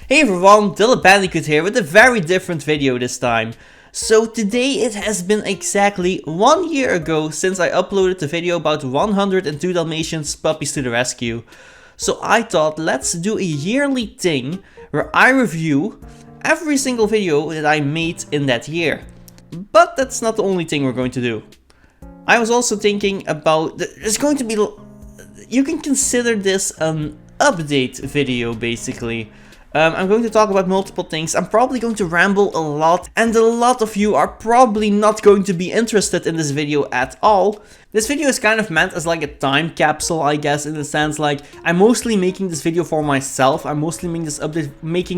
Hey everyone, DylanBandicoot here with a very different video this time. So today it has been exactly 1 year ago since I uploaded the video about 102 Dalmatians Puppies to the Rescue. So I thought let's do a yearly thing where I review every single video that I made in that year. But that's not the only thing we're going to do. I was also thinking about, there's going to be, you can consider this an update video basically. I'm going to talk about multiple things. I'm probably going to ramble a lot, and a lot of you are probably not going to be interested in this video at all. This video is kind of meant as like a time capsule, I guess, in the sense like I'm mostly making this video for myself. I'm mostly making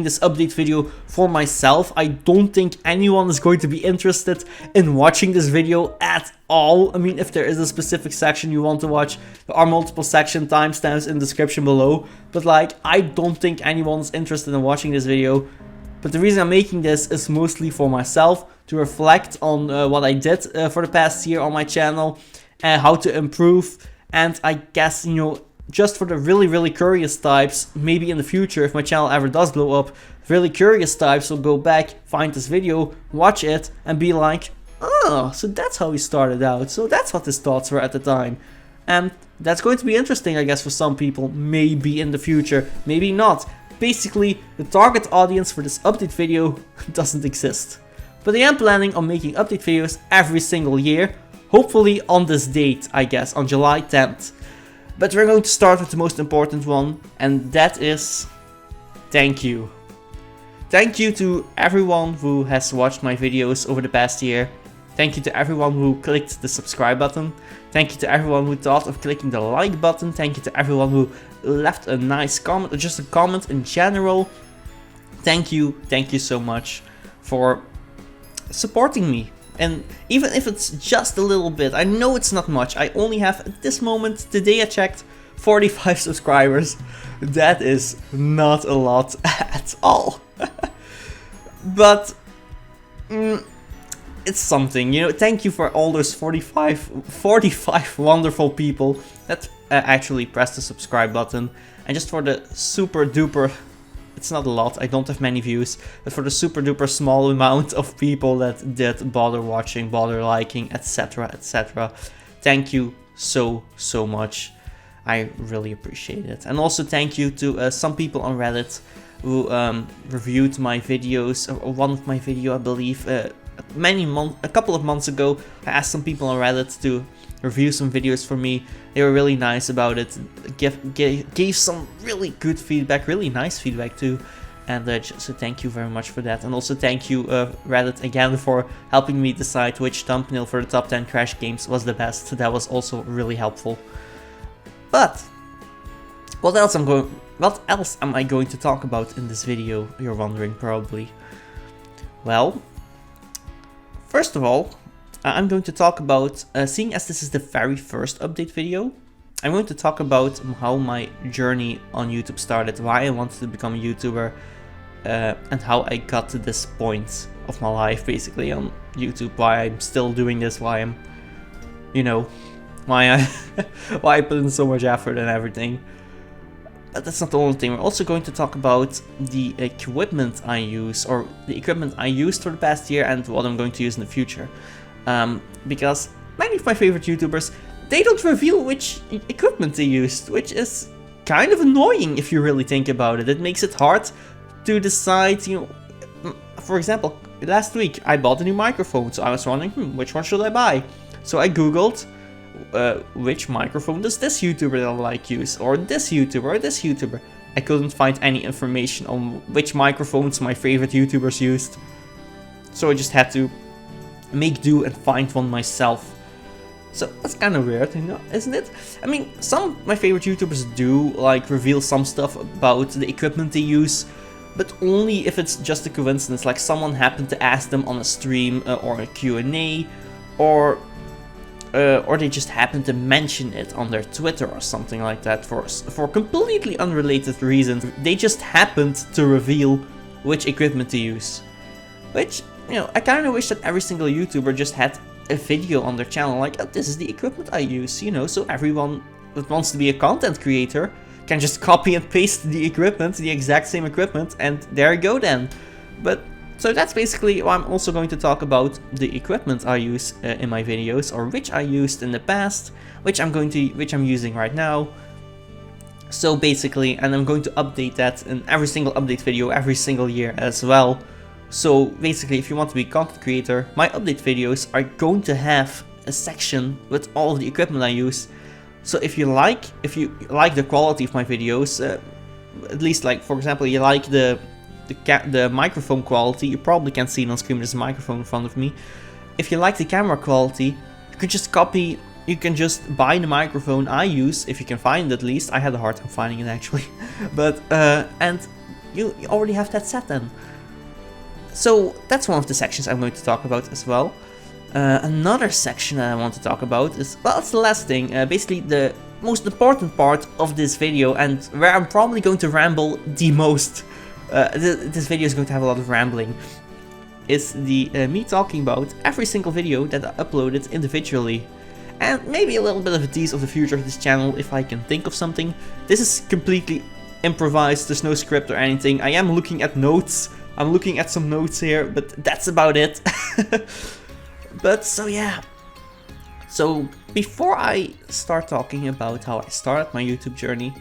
this update video for myself. I don't think anyone is going to be interested in watching this video at all. I mean, if there is a specific section you want to watch, there are multiple section timestamps in the description below. But like, I don't think anyone's interested in watching this video. But the reason I'm making this is mostly for myself, to reflect on what I did for the past year on my channel, how to improve, and I guess, you know, just for the really curious types, maybe in the future, if my channel ever does blow up, really curious types will go back, find this video, watch it, and be like, oh, so that's how he started out, so that's what his thoughts were at the time. And that's going to be interesting, I guess, for some people, maybe in the future, maybe not. Basically, the target audience for this update video doesn't exist. But I am planning on making update videos every single year, hopefully on this date, I guess, on July 10th. But we're going to start with the most important one, and that is thank you. Thank you to everyone who has watched my videos over the past year. Thank you to everyone who clicked the subscribe button. Thank you to everyone who thought of clicking the like button. Thank you to everyone who left a nice comment, or just a comment in general. Thank you so much for supporting me. And even if it's just a little bit, I know it's not much. I only have, at this moment, today I checked, 45 subscribers. That is not a lot at all. But it's something, you know. Thank you for all those 45 wonderful people that actually pressed the subscribe button, and just for the super duper, it's not a lot, I don't have many views, but for the super duper small amount of people that did bother watching, bother liking, etc, etc, thank you so much. I really appreciate it. And also thank you to some people on Reddit who reviewed my videos, or one of my video, I believe, a couple of months ago. I asked some people on Reddit to review some videos for me. They were really nice about it, gave some really good feedback, really nice feedback too, and so thank you very much for that. And also thank you Reddit again for helping me decide which thumbnail for the top 10 Crash games was the best. That was also really helpful. But what else am I going to talk about in this video, you're wondering probably. Well, first of all, I'm going to talk about, seeing as this is the very first update video, I'm going to talk about how my journey on YouTube started, why I wanted to become a YouTuber, and how I got to this point of my life basically on YouTube, why I'm still doing this, why I'm, you know, why I put in so much effort and everything. But that's not the only thing. We're also going to talk about the equipment I use, or the equipment I used for the past year, and what I'm going to use in the future. Because many of my favorite YouTubers, they don't reveal which equipment they used, which is kind of annoying if you really think about it. It makes it hard to decide, you know. For example, last week I bought a new microphone, so I was wondering, which one should I buy? So I googled, which microphone does this YouTuber that I like use, or this YouTuber, or this YouTuber. I couldn't find any information on which microphones my favorite YouTubers used, so I just had to make do and find one myself. So that's kind of weird, you know, isn't it? I mean, some of my favorite YouTubers do like reveal some stuff about the equipment they use, but only if it's just a coincidence, like someone happened to ask them on a stream or a Q&A, or they just happen to mention it on their Twitter or something like that for completely unrelated reasons. They just happened to reveal which equipment to use. Which, you know, I kind of wish that every single YouTuber just had a video on their channel like, oh, this is the equipment I use, you know, so everyone that wants to be a content creator can just copy and paste the equipment, the exact same equipment, and there you go then. But so that's basically why I'm also going to talk about the equipment I use in my videos, or which I used in the past, which I'm using right now. So basically, and I'm going to update that in every single update video every single year as well. So basically, if you want to be a content creator, my update videos are going to have a section with all of the equipment I use. So if you like the quality of my videos, at least like for example, you like the microphone quality, you probably can't see it on screen, there's a microphone in front of me. If you like the camera quality, you can just buy the microphone I use, if you can find it at least. I had a hard time finding it actually. But, and you already have that set then. So that's one of the sections I'm going to talk about as well. Another section that I want to talk about is, well, it's the last thing, basically the most important part of this video, and where I'm probably going to ramble the most. This video is going to have a lot of rambling. Is me talking about every single video that I uploaded individually. And maybe a little bit of a tease of the future of this channel if I can think of something. This is completely improvised, there's no script or anything. I am looking at notes. I'm looking at some notes here, but that's about it. But so yeah. So before I start talking about how I started my YouTube journey,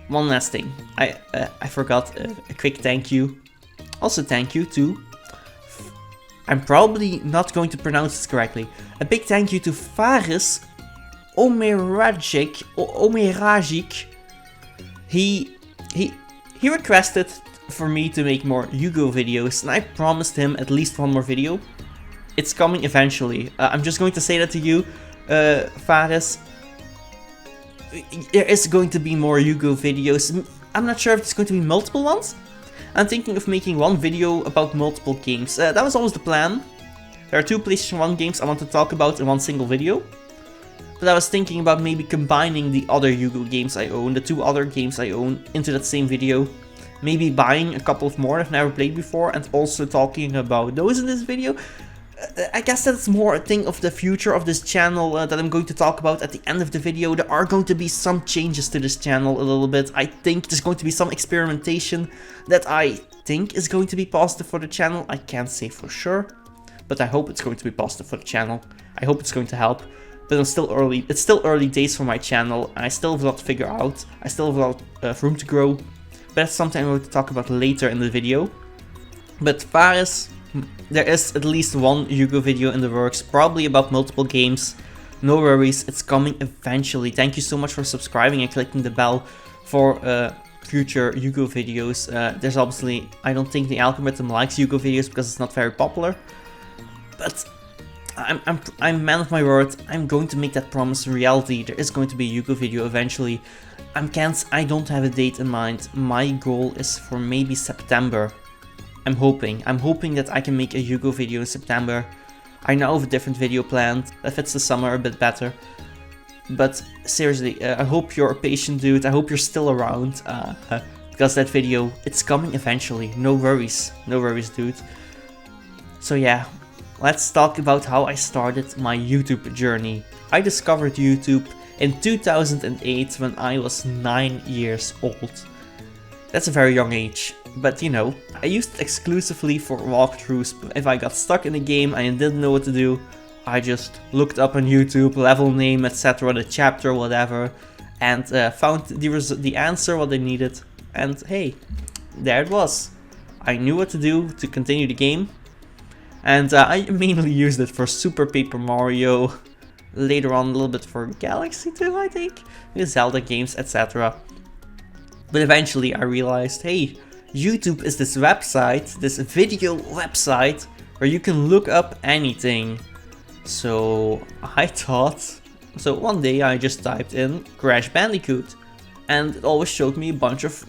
one last thing. I forgot a quick thank you. Also thank you to, I'm probably not going to pronounce this correctly. A big thank you to Faris Omeragic. He requested for me to make more Hugo videos, and I promised him at least one more video. It's coming eventually. I'm just going to say that to you, Faris. There is going to be more Hugo videos. I'm not sure if it's going to be multiple ones. I'm thinking of making one video about multiple games. That was always the plan. There are 2 PlayStation 1 games I want to talk about in one single video. But I was thinking about maybe combining the other Hugo games I own, the 2 other games I own, into that same video. Maybe buying a couple of more I've never played before and also talking about those in this video. I guess that's more a thing of the future of this channel that I'm going to talk about at the end of the video. There are going to be some changes to this channel a little bit. I think there's going to be some experimentation that I think is going to be positive for the channel. I can't say for sure, but I hope it's going to be positive for the channel. I hope it's going to help, but it's still early days for my channel. I still have a lot to figure out. I still have a lot of room to grow, but that's something I'm going to talk about later in the video. But Faris, there is at least one Hugo video in the works, probably about multiple games. No worries, it's coming eventually. Thank you so much for subscribing and clicking the bell for future Hugo videos. There's obviously, I don't think the algorithm likes Hugo videos because it's not very popular. But I'm man of my word. I'm going to make that promise a reality. There is going to be a Hugo video eventually. I don't have a date in mind. My goal is for maybe September. I'm hoping that I can make a Hugo video in September. I now have a different video planned that fits the summer a bit better. But seriously, I hope you're a patient dude. I hope you're still around. Because that video, it's coming eventually. No worries, dude. So yeah, let's talk about how I started my YouTube journey. I discovered YouTube in 2008 when I was 9 years old. That's a very young age, but you know, I used it exclusively for walkthroughs. If I got stuck in a game and didn't know what to do, I just looked up on YouTube, level name, etc., the chapter, whatever, and found the answer, what I needed, and hey, there it was. I knew what to do to continue the game, and I mainly used it for Super Paper Mario, later on a little bit for Galaxy 2, I think, the Zelda games, etc. But eventually I realized, hey, YouTube is this website, this video website, where you can look up anything. So I thought, so one day I just typed in Crash Bandicoot, and it always showed me a bunch of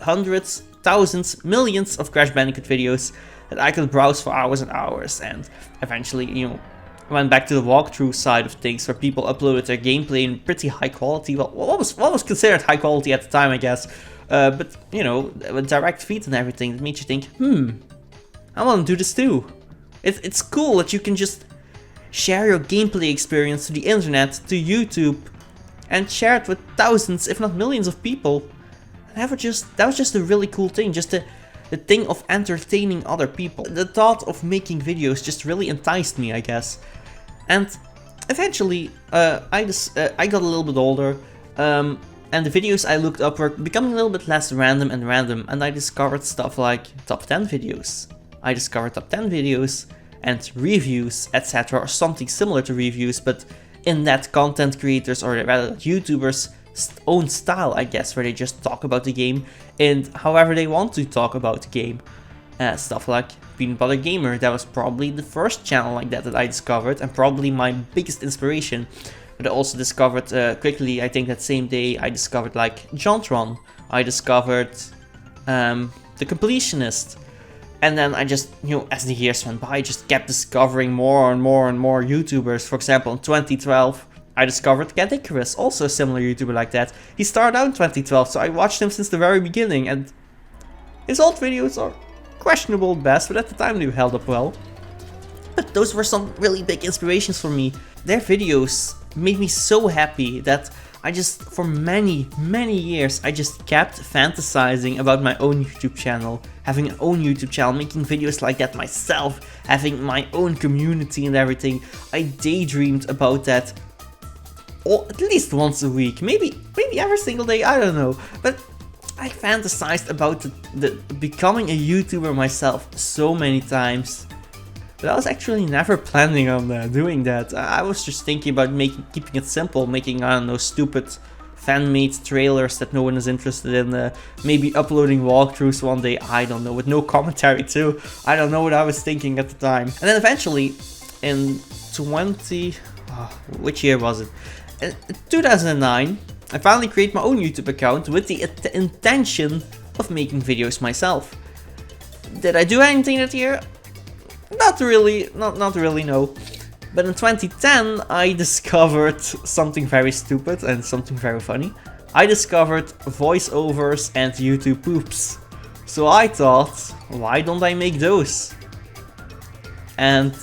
hundreds, thousands, millions of Crash Bandicoot videos that I could browse for hours and hours. And eventually, you know, went back to the walkthrough side of things, where people uploaded their gameplay in pretty high quality. Well, what was considered high quality at the time, I guess. But you know, with direct feeds and everything, it made you think, I want to do this too. It's cool that you can just share your gameplay experience to the internet, to YouTube, and shared with thousands, if not millions of people. That was just a really cool thing, just the thing of entertaining other people. The thought of making videos just really enticed me, I guess. And eventually, I got a little bit older, and the videos I looked up were becoming a little bit less random, and I discovered stuff like top 10 videos. I discovered top 10 videos and reviews, etc., or something similar to reviews, but in that content creators, or rather YouTubers, own style, I guess, where they just talk about the game and however they want to talk about the game. Stuff like Peanut Butter Gamer, that was probably the first channel like that I discovered, and probably my biggest inspiration. But I also discovered quickly, I think that same day, I discovered like Jontron, I discovered The Completionist, and then I just, you know, as the years went by, I just kept discovering more and more and more YouTubers. For example, in 2012, I discovered Icarus, also a similar YouTuber like that. He started out in 2012, so I watched him since the very beginning, and his old videos are questionable at best, but at the time they held up well. But those were some really big inspirations for me. Their videos made me so happy that I just, for many years, I just kept fantasizing about my own YouTube channel, having an own YouTube channel, making videos like that myself, having my own community and everything. I daydreamed about that at least once a week, maybe every single day, I don't know. But I fantasized about the becoming a YouTuber myself so many times. But I was actually never planning on doing that. I was just thinking about keeping it simple, making, I don't know, stupid fan-made trailers that no one is interested in, maybe uploading walkthroughs one day, I don't know, with no commentary too. I don't know what I was thinking at the time. And then eventually, in which year was it? In 2009, I finally created my own YouTube account with the intention of making videos myself. Did I do anything that year? Not really, not really, no. But in 2010, I discovered something very stupid and something very funny. I discovered voiceovers and YouTube poops. So I thought, why don't I make those? And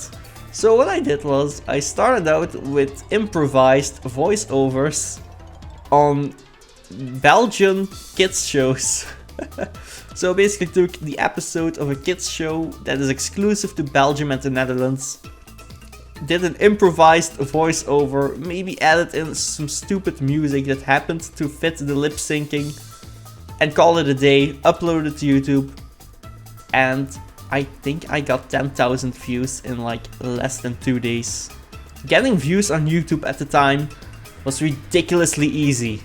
so what I did was, I started out with improvised voiceovers on Belgian kids shows. So basically took the episode of a kids show that is exclusive to Belgium and the Netherlands, did an improvised voiceover, maybe added in some stupid music that happened to fit the lip syncing, and called it a day, uploaded it to YouTube, and I think I got 10,000 views in like less than 2 days. Getting views on YouTube at the time was ridiculously easy.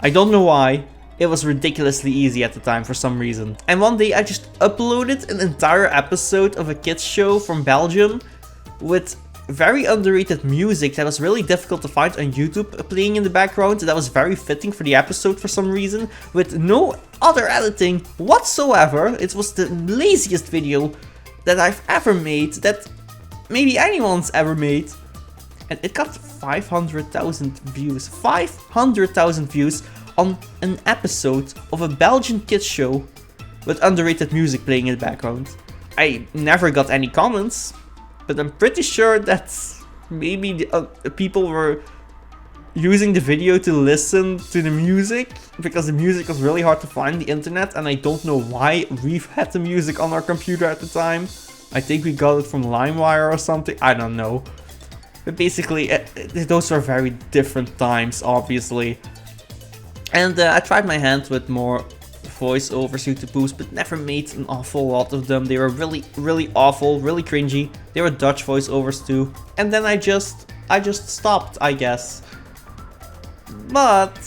I don't know why. It was ridiculously easy at the time for some reason. And one day I just uploaded an entire episode of a kids show from Belgium with very underrated music that was really difficult to find on YouTube playing in the background. That was very fitting for the episode for some reason, with no other editing whatsoever. It was the laziest video that I've ever made, that maybe anyone's ever made. And it got 500,000 views. 500,000 views on an episode of a Belgian kids show with underrated music playing in the background. I never got any comments, but I'm pretty sure that maybe the people were using the video to listen to the music, because the music was really hard to find on the internet, and I don't know why we've had the music on our computer at the time. I think we got it from LimeWire or something, I don't know. But basically, those were very different times, obviously. And I tried my hand with more voiceovers, YouTube boosts, but never made an awful lot of them. They were really awful, really cringy. They were Dutch voiceovers too. And then I just stopped, I guess. But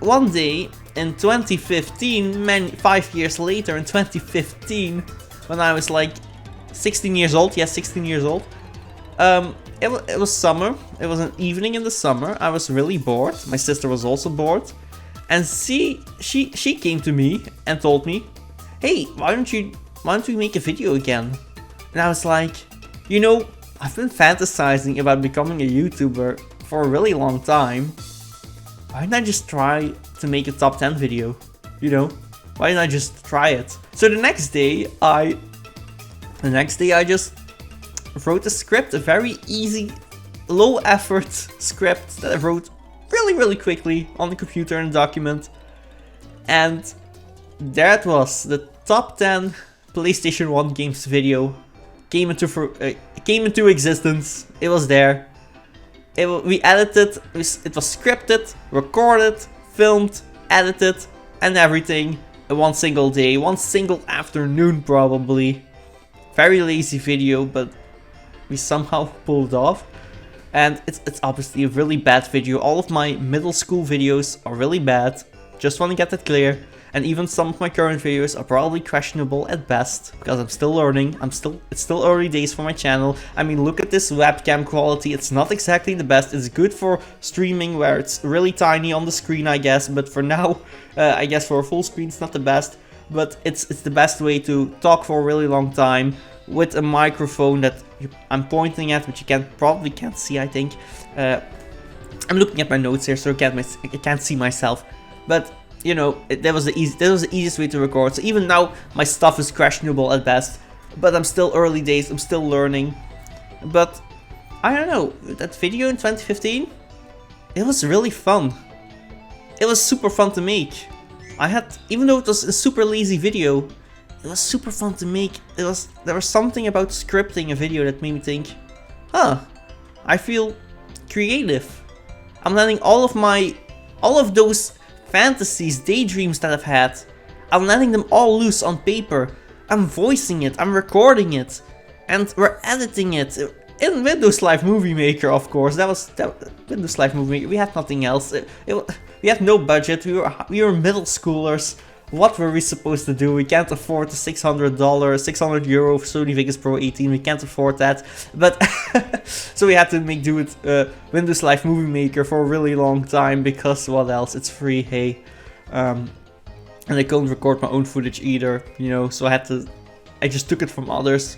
one day in 2015, 5 years later, in 2015, when I was like 16 years old, yes, 16 years old, it was summer. It was an evening in the summer. I was really bored. My sister was also bored. And she came to me and told me, hey, why don't we make a video again? And I was like, you know, I've been fantasizing about becoming a YouTuber for a really long time. Why don't I just try to make a top 10 video? You know, why don't I just try it? So the next day I just wrote a script, a very easy, low effort script that I wrote really quickly on the computer in a document. And there it was, the top 10 PlayStation 1 games video came into existence. It was there. We edited, it was scripted, recorded, filmed, edited, and everything in one single day, one single afternoon probably. Very lazy video, but we somehow pulled off. And it's obviously a really bad video. All of my middle school videos are really bad. Just want to get that clear. And even some of my current videos are probably questionable at best, because I'm still learning. It's still early days for my channel. I mean, look at this webcam quality. It's not exactly the best. It's good for streaming where it's really tiny on the screen, I guess. But for now, I guess for a full screen, it's not the best. But it's the best way to talk for a really long time with a microphone that I'm pointing at, which you probably can't see, I think. I'm looking at my notes here, so I can't see myself. But you know, that was the easiest way to record. So even now, my stuff is questionable at best. But I'm still early days. I'm still learning. But I don't know. That video in 2015, it was really fun. It was super fun to make. Even though it was a super lazy video, it was super fun to make. There was something about scripting a video that made me think, huh, I feel creative. I'm letting all of those fantasies, daydreams that I've had, I'm letting them all loose on paper. I'm voicing it, I'm recording it, and we're editing it in Windows Live Movie Maker, of course. That Windows Live Movie Maker. We had nothing else. We had no budget. We were middle schoolers. What were we supposed to do? We can't afford the $600, 600 euro Sony Vegas Pro 18. We can't afford that. But so we had to make do with Windows Live Movie Maker for a really long time, because what else? It's free, hey. And I couldn't record my own footage either, you know. So I just took it from others,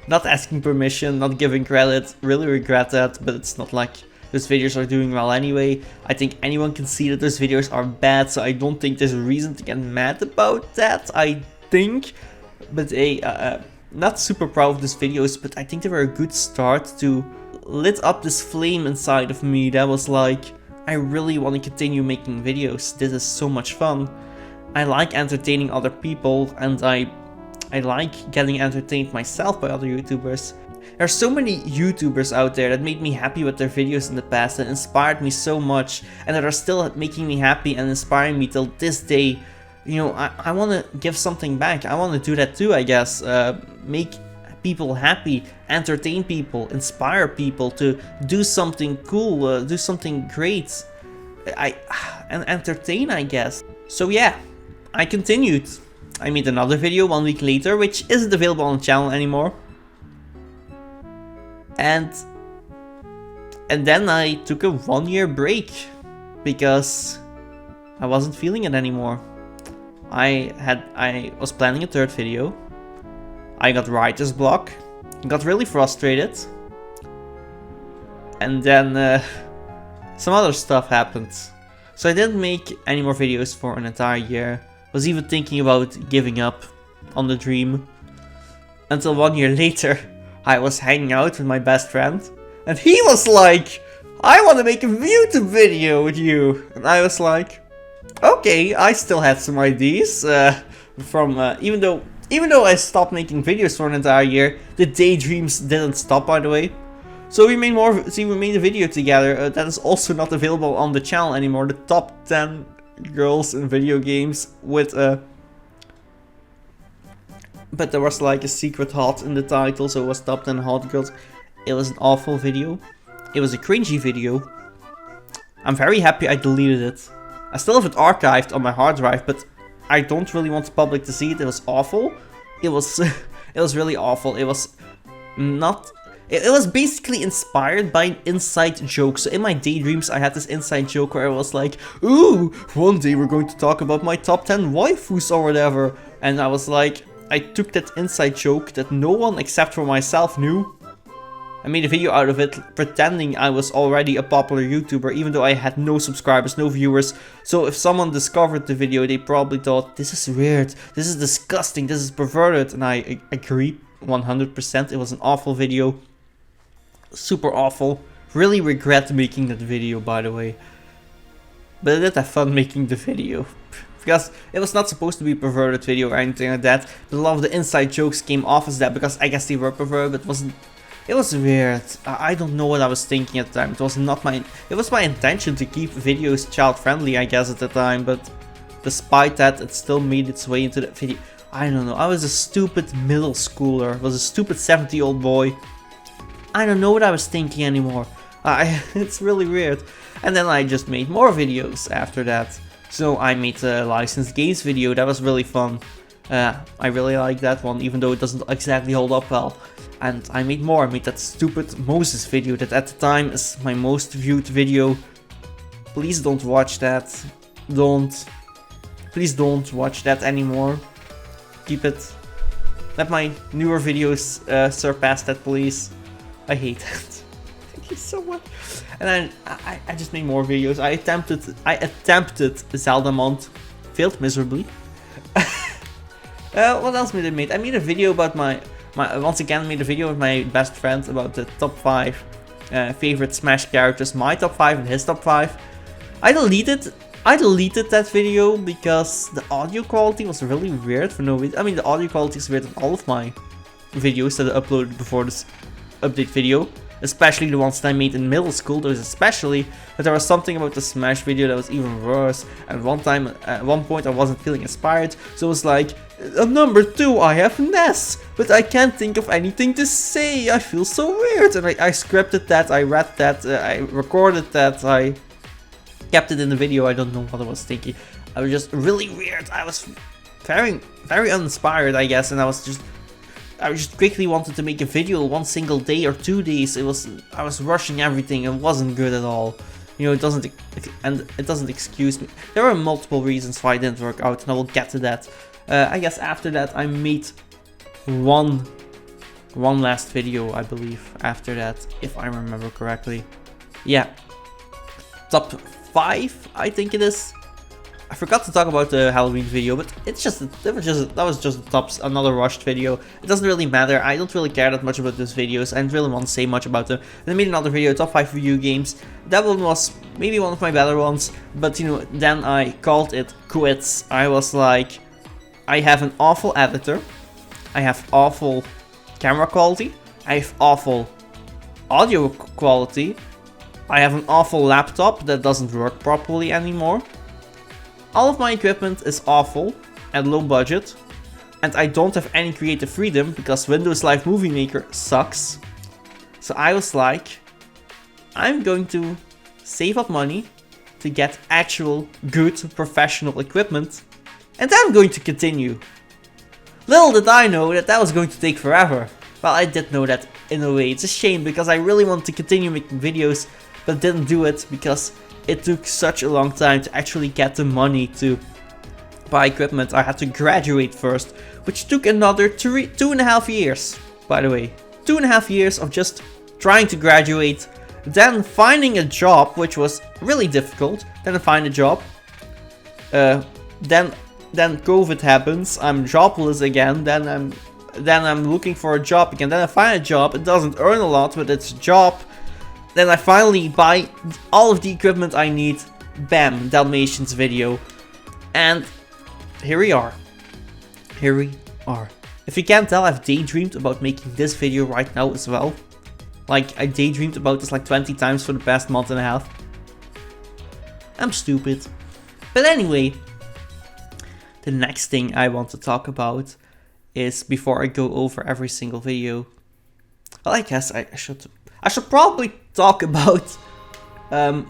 not asking permission, not giving credit. Really regret that, but it's not like those videos are doing well anyway. I think anyone can see that those videos are bad, so I don't think there's a reason to get mad about that, I think. But hey, not super proud of these videos, but I think they were a good start to lit up this flame inside of me that was like, I really want to continue making videos. This is so much fun. I like entertaining other people, and I like getting entertained myself by other YouTubers. There are so many YouTubers out there that made me happy with their videos in the past and inspired me so much, and that are still making me happy and inspiring me till this day. You know, I want to give something back. I want to do that too, I guess. Make people happy, entertain people, inspire people to do something cool, do something great. And entertain, I guess. So yeah, I continued. I made another video 1 week later, which isn't available on the channel anymore. And then I took a 1-year break because I wasn't feeling it anymore. I was planning a third video. I got writer's block, got really frustrated, and then some other stuff happened. So I didn't make any more videos for an entire year. Was even thinking about giving up on the dream. Until 1 year later, I was hanging out with my best friend, and he was like, I want to make a YouTube video with you. And I was like, okay, I still had some ideas from, even though I stopped making videos for an entire year, the daydreams didn't stop, by the way. So we made a video together that is also not available on the channel anymore. The top 10 girls in video games with but there was like a secret hot in the title, so it was top 10 hot girls. It was an awful video. It was a cringy video. I'm very happy I deleted it. I still have it archived on my hard drive, but I don't really want the public to see it. It was awful. It was it was really awful. It was not. It was basically inspired by an inside joke. So in my daydreams, I had this inside joke where I was like, ooh, one day we're going to talk about my top 10 waifus or whatever. And I was like, I took that inside joke that no one except for myself knew. I made a video out of it pretending I was already a popular YouTuber, even though I had no subscribers, no viewers. So if someone discovered the video, they probably thought, this is weird, this is disgusting, this is perverted. And I agree 100%. It was an awful video. Super awful. Really regret making that video, by the way. but I did have fun making the video. Because it was not supposed to be a perverted video or anything like that, but a lot of the inside jokes came off as that because I guess they were perverted, but it was weird. I don't know what I was thinking at the time. It was my intention to keep videos child friendly, I guess, at the time, but despite that, it still made its way into the video. I don't know, I was a stupid middle schooler, was a stupid 70-year-old boy. I don't know what I was thinking anymore. It's really weird. And then I just made more videos after that. So I made a licensed games video, that was really fun. I really like that one, even though it doesn't exactly hold up well. And I made more. I made that stupid Moses video that at the time is my most viewed video. Please don't watch that. Please don't watch that anymore. Keep it. Let my newer videos surpass that, please. I hate that. Thank you so much. And then I just made more videos. I attempted Zelda mod, failed miserably. What else did I make? I made a video about once again made a video with my best friend about the top 5 favorite Smash characters, my top 5 and his top 5. I deleted that video because the audio quality was really weird for no reason. I mean, the audio quality is weird in all of my videos that I uploaded before this update video. Especially the ones that I made in middle school, there was especially, but there was something about the Smash video that was even worse. And at one point I wasn't feeling inspired, so it was like, number 2 I have Ness, but I can't think of anything to say, I feel so weird. And I scripted that, I read that, I recorded that, I kept it in the video, I don't know what I was thinking. I was just really weird, I was very, very uninspired, I guess, and I just quickly wanted to make a video one single day or 2 days. I was rushing everything. It wasn't good at all. You know, it doesn't excuse me. There were multiple reasons why it didn't work out, and I will get to that. I guess after that I made one last video, I believe. After that, if I remember correctly. Yeah, top 5, I think it is. I forgot to talk about the Halloween video, but that was just another rushed video. It doesn't really matter. I don't really care that much about those videos. I don't really want to say much about them. Then I made another video, top 5 video games. That one was maybe one of my better ones, but you know, then I called it quits. I was like, I have an awful editor. I have awful camera quality. I have awful audio quality. I have an awful laptop that doesn't work properly anymore. All of my equipment is awful and low budget, and I don't have any creative freedom because Windows Live Movie Maker sucks. So I was like, I'm going to save up money to get actual good professional equipment, and then I'm going to continue. Little did I know that that was going to take forever. Well, I did know that in a way. It's a shame because I really wanted to continue making videos, but didn't do it because it took such a long time to actually get the money to buy equipment. I had to graduate first, which took another 2.5 years, by the way. 2.5 years of just trying to graduate, then finding a job, which was really difficult. Then I find a job. Then COVID happens. I'm jobless again. Then I'm looking for a job again. Then I find a job. It doesn't earn a lot, but it's a job. Then I finally buy all of the equipment I need. Bam, Dalmatians video. And here we are. Here we are. If you can't tell, I've daydreamed about making this video right now as well. Like, I daydreamed about this like 20 times for the past month and a half. I'm stupid. But anyway, the next thing I want to talk about is, before I go over every single video, well, I guess I should probably talk about how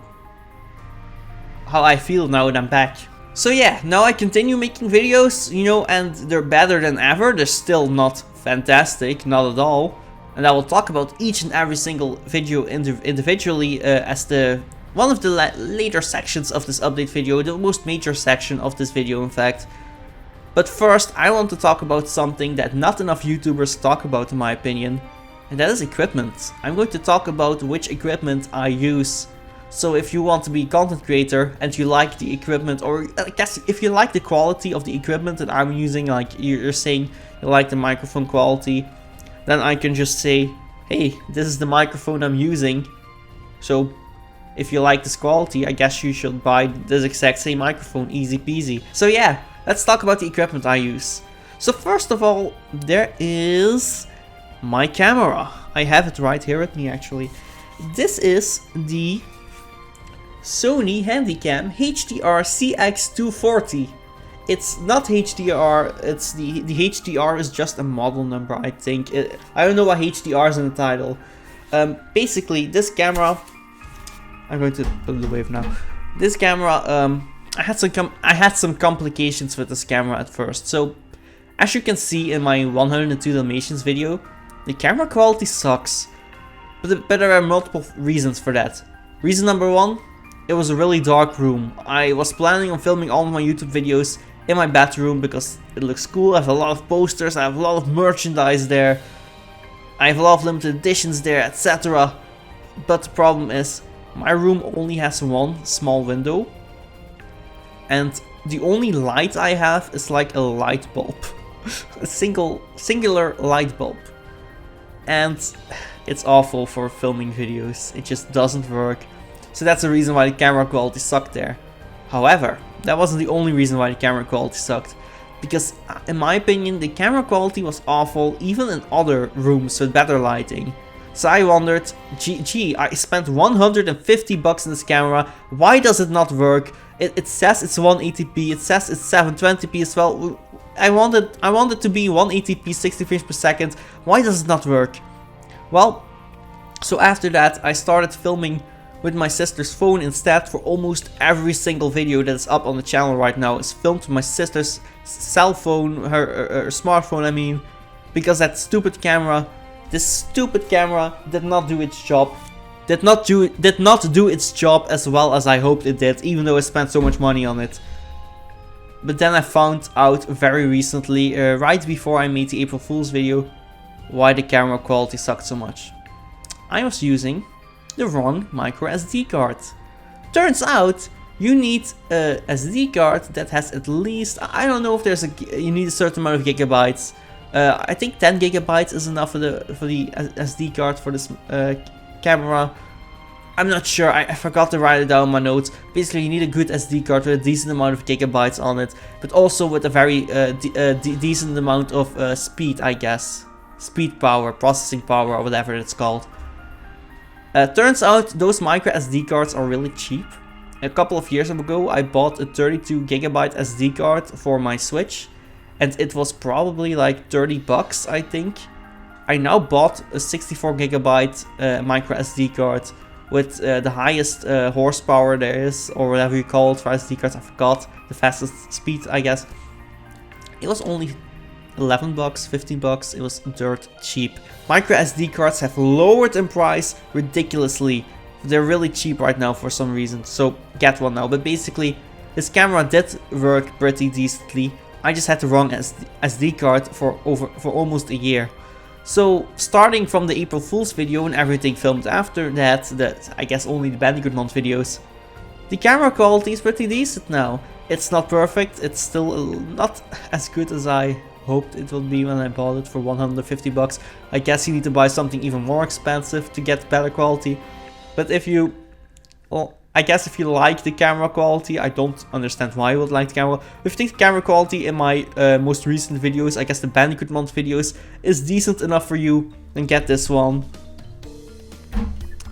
I feel now that I'm back. So yeah, now I continue making videos, you know, and they're better than ever. They're still not fantastic, not at all. And I will talk about each and every single video individually as one of the later sections of this update video, the most major section of this video in fact. But first, I want to talk about something that not enough YouTubers talk about in my opinion, and that is equipment. I'm going to talk about which equipment I use. So if you want to be a content creator and you like the equipment, or I guess if you like the quality of the equipment that I'm using, like you're saying you like the microphone quality, then I can just say, hey, this is the microphone I'm using. So if you like this quality, I guess you should buy this exact same microphone, easy peasy. So yeah, let's talk about the equipment I use. So first of all, there is my camera. I have it right here with me actually. This is the Sony Handycam HDR CX240. It's not HDR, it's the HDR is just a model number, I think. I don't know why HDR is in the title. Basically, this camera, I'm going to put it away for now. This camera, I had some complications with this camera at first. So, as you can see in my 102 Dalmatians video, the camera quality sucks. But there are multiple reasons for that. Reason number one, it was a really dark room. I was planning on filming all of my YouTube videos in my bedroom because it looks cool. I have a lot of posters, I have a lot of merchandise there. I have a lot of limited editions there, etc. But the problem is, my room only has one small window. And the only light I have is like a light bulb. A singular light bulb. And it's awful for filming videos. It just doesn't work. So that's the reason why the camera quality sucked there. However, that wasn't the only reason why the camera quality sucked. Because in my opinion, the camera quality was awful even in other rooms with better lighting. So I wondered, gee, I spent 150 bucks in this camera, why does it not work? It says it's 180p, it says it's 720p as well. I wanted to be 180p 60 frames per second, why does it not work? Well, so after that I started filming with my sister's phone instead. For almost every single video that is up on the channel right now is filmed with my sister's cell phone, her smartphone I mean, because that stupid camera, this stupid camera did not do its job. Did not do its job as well as I hoped it did, even though I spent so much money on it. But then I found out very recently, right before I made the April Fool's video, why the camera quality sucked so much. I was using the wrong micro SD card. Turns out you need a SD card that has at least, I don't know if there's you need a certain amount of gigabytes. I think 10 gigabytes is enough for the SD card for this camera. I'm not sure, I forgot to write it down in my notes. Basically you need a good SD card with a decent amount of gigabytes on it, but also with a very decent amount of speed, I guess. Speed power, processing power, or whatever it's called. Turns out those micro SD cards are really cheap. A couple of years ago I bought a 32 gigabyte SD card for my Switch, and it was probably like 30 bucks I think. I now bought a 64 gigabyte micro SD card with the highest horsepower there is, or whatever you call it for SD cards, I forgot, the fastest speed I guess. It was only 11 bucks, 15 bucks, it was dirt cheap. Micro SD cards have lowered in price ridiculously. They're really cheap right now for some reason, so get one now. But basically, this camera did work pretty decently. I just had the wrong SD card for almost a year. So starting from the April Fool's video and everything filmed after that, I guess only the Bandicoot month videos, the camera quality is pretty decent now. It's not perfect, it's still not as good as I hoped it would be when I bought it for 150 bucks. I guess you need to buy something even more expensive to get better quality. But if you, well, I guess if you like the camera quality, I don't understand why you would like the camera. If you think the camera quality in my most recent videos, I guess the Bandicoot month videos, is decent enough for you, then get this one.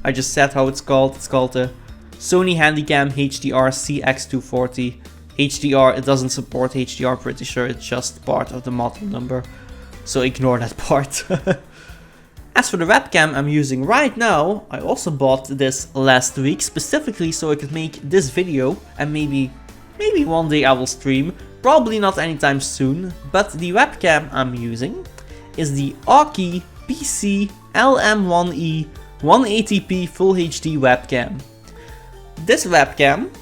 I just said how it's called. It's called the Sony Handycam HDR CX240. HDR, it doesn't support HDR, pretty sure it's just part of the model number, so ignore that part. As for the webcam I'm using right now, I also bought this last week specifically so I could make this video, and maybe one day I will stream, probably not anytime soon, but the webcam I'm using is the Aoki PC LM1E 180p Full HD webcam. This webcam,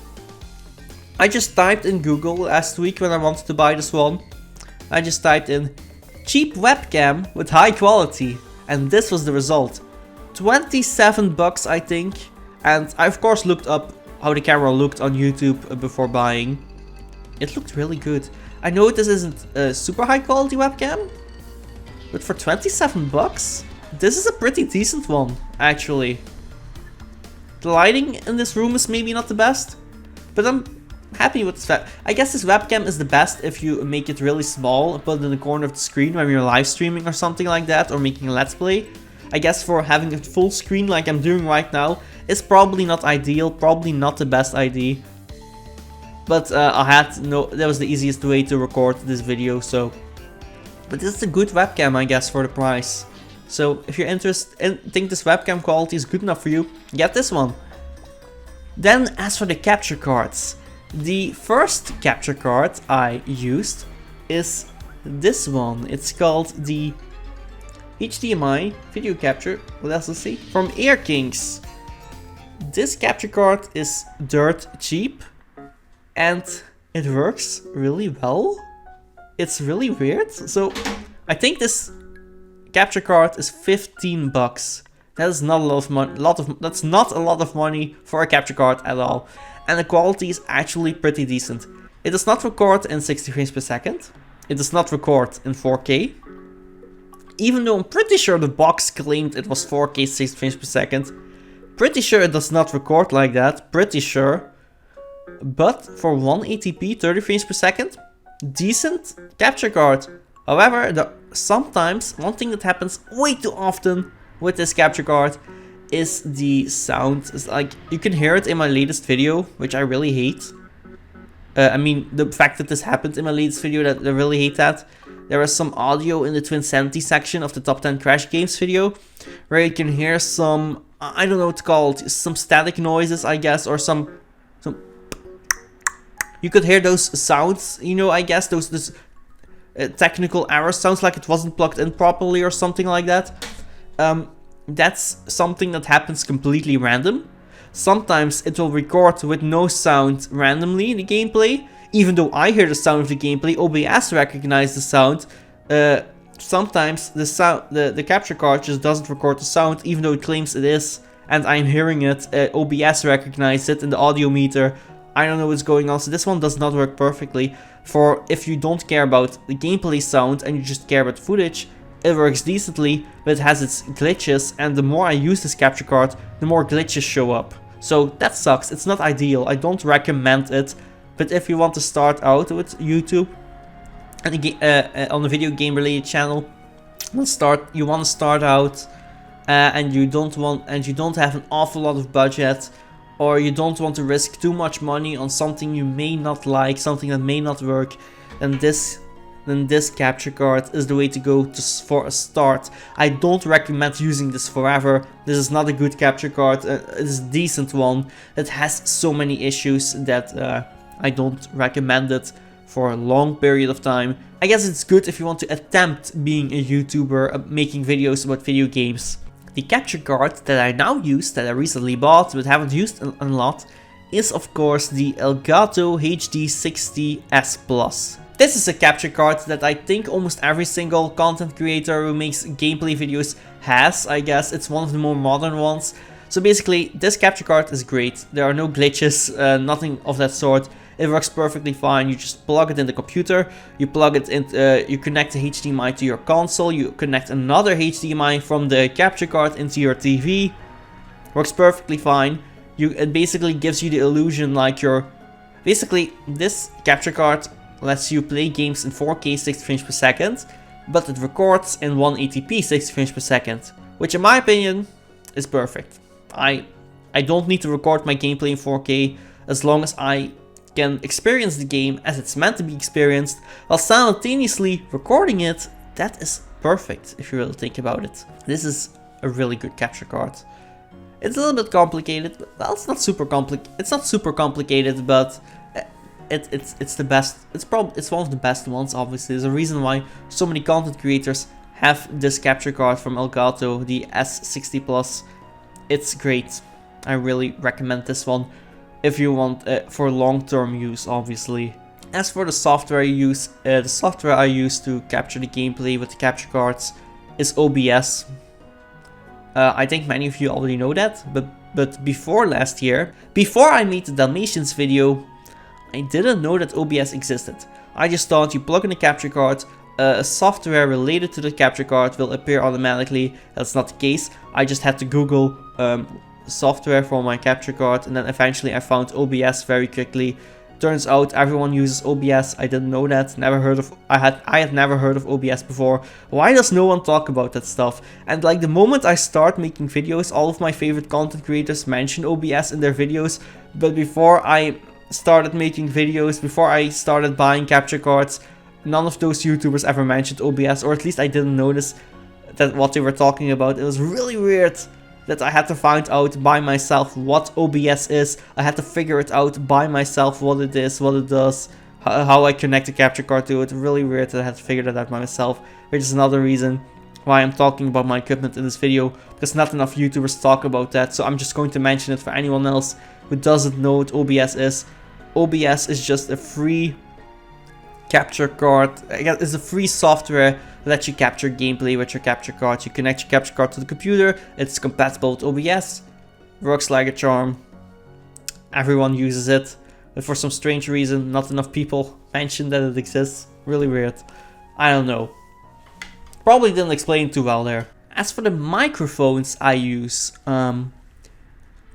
I just typed in Google last week when I wanted to buy this one. I just typed in cheap webcam with high quality, and this was the result. 27 bucks I think, and I of course looked up how the camera looked on YouTube before buying. It looked really good. I know this isn't a super high quality webcam, but for 27 bucks, this is a pretty decent one actually. The lighting in this room is maybe not the best, but I'm happy with this. I guess this webcam is the best if you make it really small and put it in the corner of the screen when you're live streaming or something like that, or making a let's play. I guess for having a full screen like I'm doing right now is probably not ideal, probably not the best idea. But that was the easiest way to record this video, so. But this is a good webcam, I guess, for the price. So if you're interested and think this webcam quality is good enough for you, get this one. Then as for the capture cards, the first capture card I used is this one. It's called the HDMI video capture, what else to see? From Air Kings. This capture card is dirt cheap and it works really well. It's really weird. So I think this capture card is 15 bucks. That is not a lot of money. That's not a lot of money for a capture card at all. And the quality is actually pretty decent. It does not record in 60 frames per second. It does not record in 4K. Even though I'm pretty sure the box claimed it was 4K 60 frames per second. Pretty sure it does not record like that. Pretty sure. But for 180p 30 frames per second, decent capture card. However, sometimes one thing that happens way too often with this capture card is the sound. It's like, you can hear it in my latest video, which I really hate. I mean, the fact that this happened in my latest video, that I really hate that. There was some audio in the Twinsanity section of the top 10 Crash Games video, where you can hear some, I don't know what it's called, some static noises, I guess, or some you could hear those sounds, you know, I guess, those technical error sounds, like it wasn't plugged in properly or something like that. That's something that happens completely random. Sometimes it will record with no sound randomly in the gameplay. Even though I hear the sound of the gameplay, OBS recognizes the sound. Sometimes the capture card just doesn't record the sound, even though it claims it is, and I'm hearing it. OBS recognizes it in the audio meter. I don't know what's going on, so this one does not work perfectly. For if you don't care about the gameplay sound and you just care about footage, it works decently, but it has its glitches, and the more I use this capture card, the more glitches show up. So that sucks. It's not ideal. I don't recommend it. But if you want to start out with YouTube and on a video game related channel, you want to start out and you don't have an awful lot of budget, or you don't want to risk too much money on something you may not like, something that may not work, then this capture card is the way to go for a start. I don't recommend using this forever. This is not a good capture card. It is a decent one. It has so many issues that I don't recommend it for a long period of time. I guess it's good if you want to attempt being a YouTuber, making videos about video games. The capture card that I now use, that I recently bought but haven't used a lot, is of course the Elgato HD60S Plus. This is a capture card that I think almost every single content creator who makes gameplay videos has. I guess it's one of the more modern ones. So basically, this capture card is great. There are no glitches, nothing of that sort. It works perfectly fine. You just plug it in the computer, you plug it in, you connect the HDMI to your console, you connect another HDMI from the capture card into your TV. Works perfectly fine. It basically gives you the illusion like basically, this capture card lets you play games in 4K 60 frames per second, but it records in 180p 60 frames per second, which in my opinion is perfect. I don't need to record my gameplay in 4K as long as I can experience the game as it's meant to be experienced while simultaneously recording it. That is perfect if you really think about it. This is a really good capture card. It's a little bit complicated, but well, it's not super complicated, but it's the best. It's one of the best ones. Obviously, there's a reason why so many content creators have this capture card from Elgato, the S60 Plus. It's great. I really recommend this one if you want for long-term use, obviously. As for the software the software I use to capture the gameplay with the capture cards is OBS. I think many of you already know that, but before last year, before I made the Dalmatians video, I didn't know that OBS existed. I just thought you plug in a capture card, a software related to the capture card will appear automatically. That's not the case. I just had to Google software for my capture card, and then eventually I found OBS very quickly. Turns out everyone uses OBS. I didn't know that. Never heard of. I had never heard of OBS before. Why does no one talk about that stuff? And like the moment I start making videos, all of my favorite content creators mention OBS in their videos. But before I started making videos, before I started buying capture cards, none of those YouTubers ever mentioned OBS, or at least I didn't notice that what they were talking about. It was really weird that I had to find out by myself what OBS is. I had to figure it out by myself, what it is, what it does, how I connect a capture card to it. Really weird that I had to figure that out by myself, which is another reason why I'm talking about my equipment in this video, because not enough YouTubers talk about that. So I'm just going to mention it for anyone else who doesn't know what OBS is. OBS is just a free capture card. It's a free software that lets you capture gameplay with your capture card. You connect your capture card to the computer. It's compatible with OBS. Works like a charm. Everyone uses it, but for some strange reason, not enough people mention that it exists. Really weird. I don't know. Probably didn't explain too well there. As for the microphones I use, I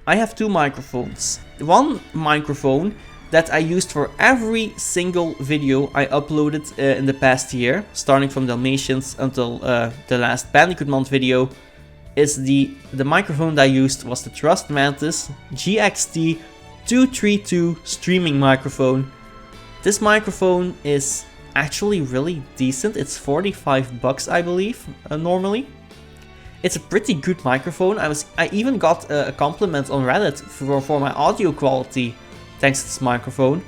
have two microphones. One microphone that I used for every single video I uploaded in the past year, starting from Dalmatians until the last Bandicoot month video, is the microphone that I used was the Trust Mantis GXT 232 streaming microphone. This microphone is actually really decent. It's 45 bucks, I believe, normally. It's a pretty good microphone. I even got a compliment on Reddit for my audio quality, thanks to this microphone.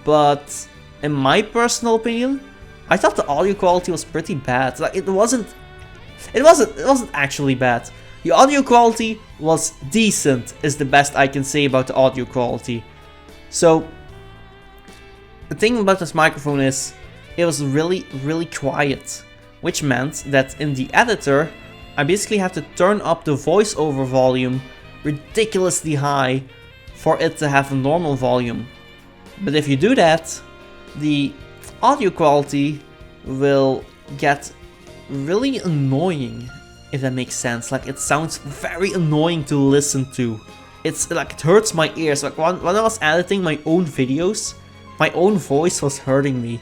But in my personal opinion, I thought the audio quality was pretty bad. Like it wasn't actually bad. The audio quality was decent, is the best I can say about the audio quality. So the thing about this microphone is it was really, really quiet, which meant that in the editor I basically have to turn up the voiceover volume ridiculously high for it to have a normal volume. But if you do that, the audio quality will get really annoying, if that makes sense. Like it sounds very annoying to listen to. It's like it hurts my ears. Like when I was editing my own videos, my own voice was hurting me.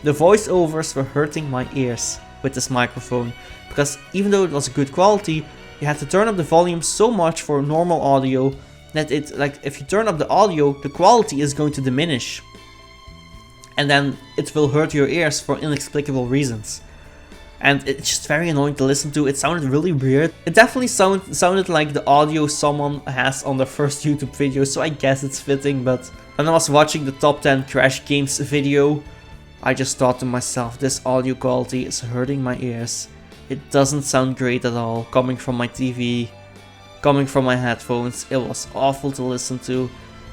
The voiceovers were hurting my ears with this microphone, because even though it was good quality, you had to turn up the volume so much for normal audio that it, like, if you turn up the audio, the quality is going to diminish, and then it will hurt your ears for inexplicable reasons. And it's just very annoying to listen to. It sounded really weird. It definitely sounded like the audio someone has on their first YouTube video, so I guess it's fitting. But when I was watching the top 10 Crash Games video, I just thought to myself, this audio quality is hurting my ears. It doesn't sound great at all, coming from my TV, coming from my headphones. It was awful to listen to,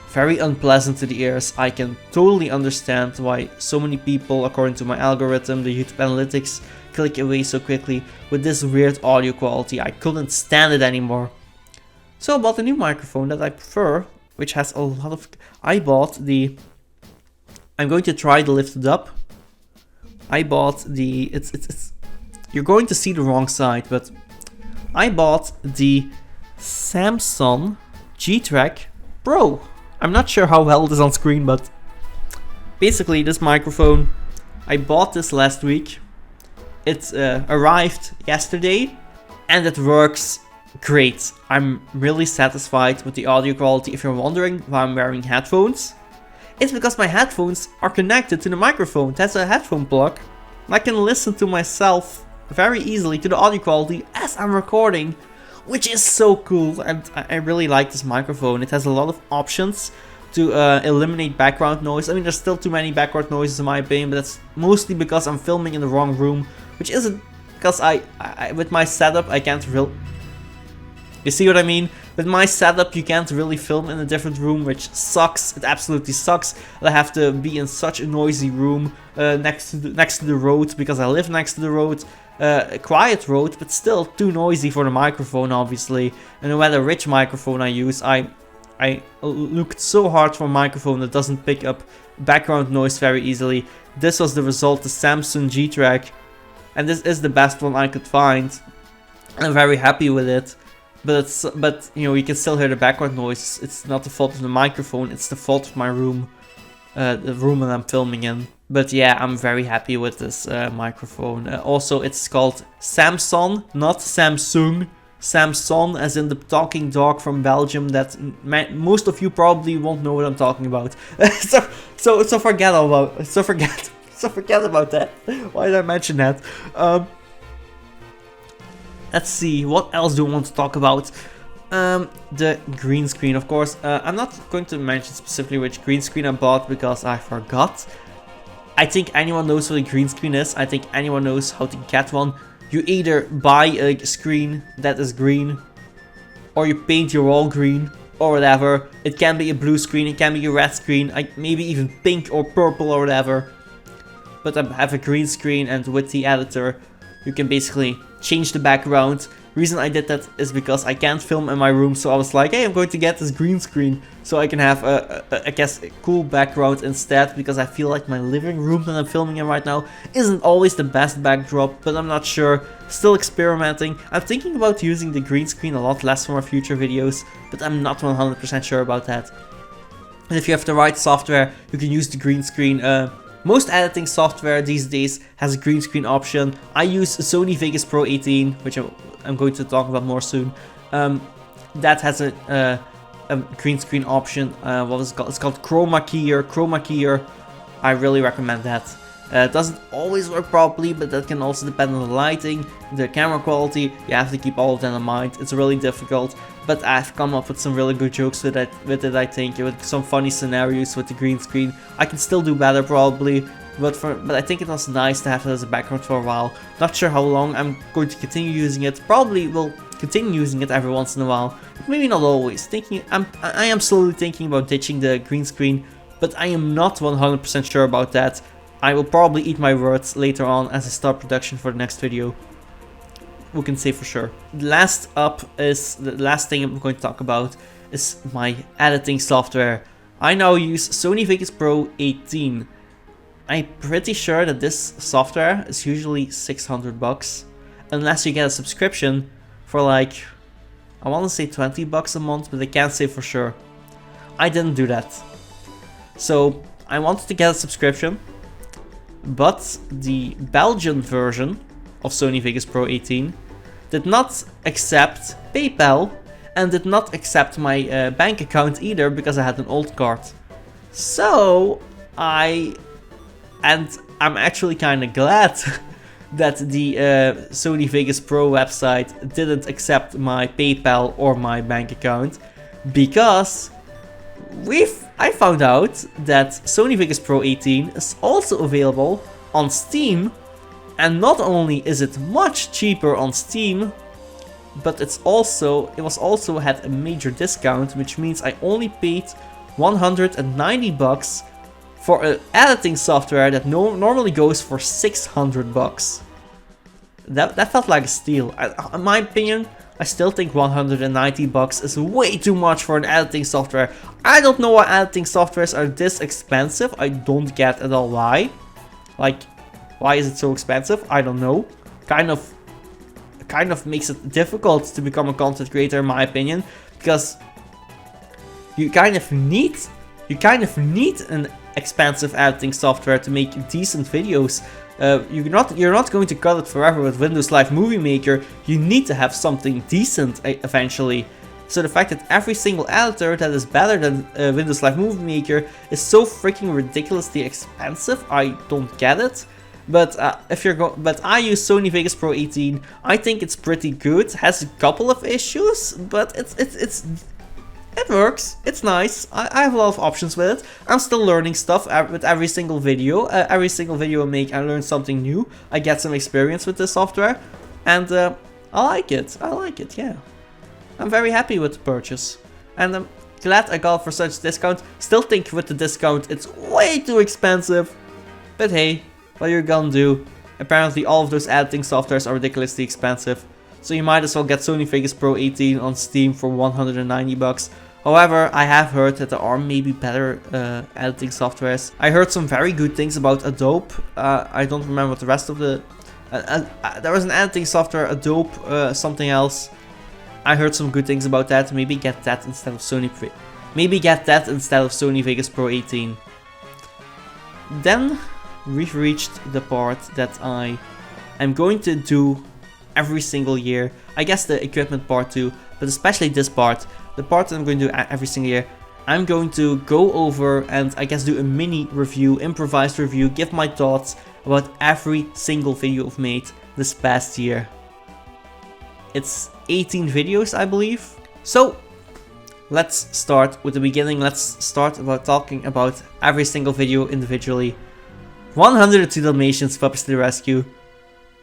very unpleasant to the ears. I can totally understand why so many people, according to my algorithm, the YouTube analytics, click away so quickly with this weird audio quality. I couldn't stand it anymore. So I bought a new microphone that I prefer, which has a lot of... I'm going to try the lifted up. I bought the... You're going to see the wrong side, but I bought the Samsung G-Track Pro. I'm not sure how well it is on screen, but basically this microphone, I bought this last week. It arrived yesterday and it works great. I'm really satisfied with the audio quality. If you're wondering why I'm wearing headphones, it's because my headphones are connected to the microphone. That's a headphone plug. I can listen to myself very easily to the audio quality as I'm recording, which is so cool. And I really like this microphone. It has a lot of options to eliminate background noise. I mean, there's still too many background noises in my opinion, but that's mostly because I'm filming in the wrong room, which isn't because I with my setup I can't really... You see what I mean? With my setup you can't really film in a different room, which sucks. It absolutely sucks. I have to be in such a noisy room next to the road, because I live next to the road. A quiet road, but still too noisy for the microphone, obviously. And no matter which microphone I use, I looked so hard for a microphone that doesn't pick up background noise very easily. This was the result, the Samsung G-Track, and this is the best one I could find. I'm very happy with it. but you know, you can still hear the background noise. It's not the fault of the microphone, it's the fault of my room, the room that I'm filming in. But yeah, I'm very happy with this microphone. Also, it's called Samson, not Samsung. Samson, as in the talking dog from Belgium that most of you probably won't know what I'm talking about. so forget about that. Why did I mention that? Let's see, what else do I want to talk about? The green screen, of course. I'm not going to mention specifically which green screen I bought because I forgot. I think anyone knows what a green screen is. I think anyone knows how to get one. You either buy a screen that is green, or you paint your wall green, or whatever. It can be a blue screen, it can be a red screen, maybe even pink or purple or whatever. But I have a green screen, and with the editor, you can basically change the background. Reason I did that is because I can't film in my room, so I was like, hey, I'm going to get this green screen so I can have I guess a cool background instead, because I feel like my living room that I'm filming in right now isn't always the best backdrop, but I'm not sure. Still experimenting. I'm thinking about using the green screen a lot less for my future videos, but I'm not 100% sure about that. And if you have the right software, you can use the green screen. Most editing software these days has a green screen option. I use Sony Vegas Pro 18, which I'm going to talk about more soon. That has a green screen option. What is it called? It's called Chroma Keyer. I really recommend that. It doesn't always work properly, but that can also depend on the lighting, the camera quality. You have to keep all of that in mind. It's really difficult, but I've come up with some really good jokes with it, I think, with some funny scenarios with the green screen. I can still do better probably, but I think it was nice to have it as a background for a while. Not sure how long I'm going to continue using it. Probably will continue using it every once in a while, but maybe not always. I am slowly thinking about ditching the green screen, but I am not 100% sure about that. I will probably eat my words later on as I start production for the next video. We can say for sure. Last up is the last thing I'm going to talk about is my editing software. I now use Sony Vegas Pro 18. I'm pretty sure that this software is usually 600 bucks, unless you get a subscription for like, I want to say 20 bucks a month, but I can't say for sure. I didn't do that. So I wanted to get a subscription, but the Belgian version of Sony Vegas Pro 18 did not accept PayPal and did not accept my bank account either, because I had an old card. So I'm actually kind of glad that the Sony Vegas Pro website didn't accept my PayPal or my bank account, because I found out that Sony Vegas Pro 18 is also available on Steam, and not only is it much cheaper on Steam, but it also had a major discount, which means I only paid 190 bucks for an editing software that normally goes for 600 bucks. That felt like a steal. In my opinion, I still think 190 bucks is way too much for an editing software. I don't know why editing softwares are this expensive. I don't get at all why. Like, why is it so expensive? I don't know. Kind of makes it difficult to become a content creator, in my opinion, because you kind of need an expensive editing software to make decent videos. You're not going to cut it forever with Windows Live Movie Maker. You need to have something decent eventually. So the fact that every single editor that is better than Windows Live Movie Maker is so freaking ridiculously expensive, I don't get it. But but I use Sony Vegas Pro 18. I think it's pretty good. It has a couple of issues, but it works. It's nice. I have a lot of options with it. I'm still learning stuff with every single video. Every single video I make, I learn something new. I get some experience with this software, and I like it. Yeah. I'm very happy with the purchase, and I'm glad I got it for such discount. Still think with the discount it's way too expensive, but hey, what you're gonna do? Apparently all of those editing softwares are ridiculously expensive, so you might as well get Sony Vegas Pro 18 on Steam for 190 bucks. However, I have heard that there are maybe better editing softwares. I heard some very good things about Adobe. I don't remember what the rest of the... there was an editing software, Adobe something else. I heard some good things about that. Maybe get that instead of Sony Vegas Pro 18. Then we've reached the part that I am going to do every single year. I guess the equipment part too, but especially this part. The part that I'm going to do every single year. I'm going to go over and I guess do a mini review, improvised review, give my thoughts about every single video I've made this past year. It's 18 videos, I believe. So let's start with the beginning. Let's start about talking about every single video individually. 102 Dalmatians, Puppies to the Rescue.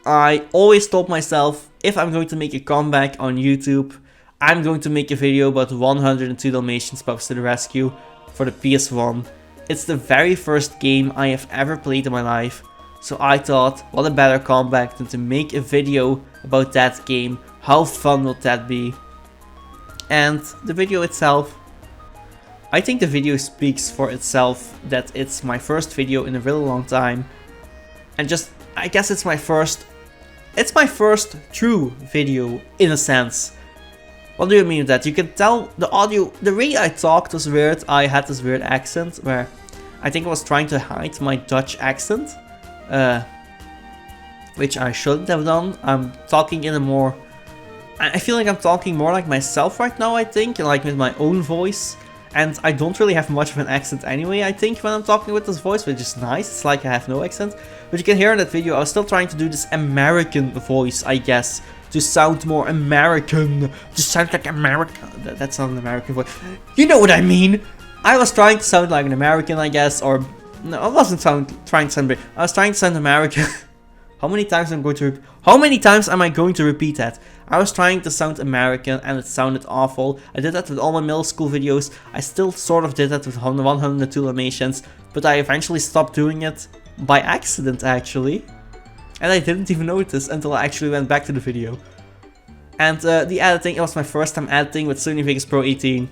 I always told myself, if I'm going to make a comeback on YouTube, I'm going to make a video about 102 Dalmatians, Puppies to the Rescue for the PS1. It's the very first game I have ever played in my life. So I thought, what a better comeback than to make a video about that game. How fun would that be? And the video itself, I think the video speaks for itself, that it's my first video in a really long time. And just, I guess it's my first true video in a sense. What do you mean with that? You can tell the audio, the way I talked was weird. I had this weird accent where I think I was trying to hide my Dutch accent. Which I shouldn't have done. I'm talking in a more... I feel like I'm talking more like myself right now, I think. Like with my own voice. And I don't really have much of an accent anyway, I think, when I'm talking with this voice, which is nice. It's like I have no accent. But you can hear in that video, I was still trying to do this American voice, I guess. To sound more American. To sound like American. That's not an American voice. You know what I mean! I was trying to sound like an American, I guess. Or... no, I wasn't trying to sound British. I was trying to sound American. How many times am I going to repeat that? I was trying to sound American and it sounded awful. I did that with all my middle school videos. I still sort of did that with 102 Dalmatians, but I eventually stopped doing it by accident actually. And I didn't even notice until I actually went back to the video. And the editing, it was my first time editing with Sony Vegas Pro 18.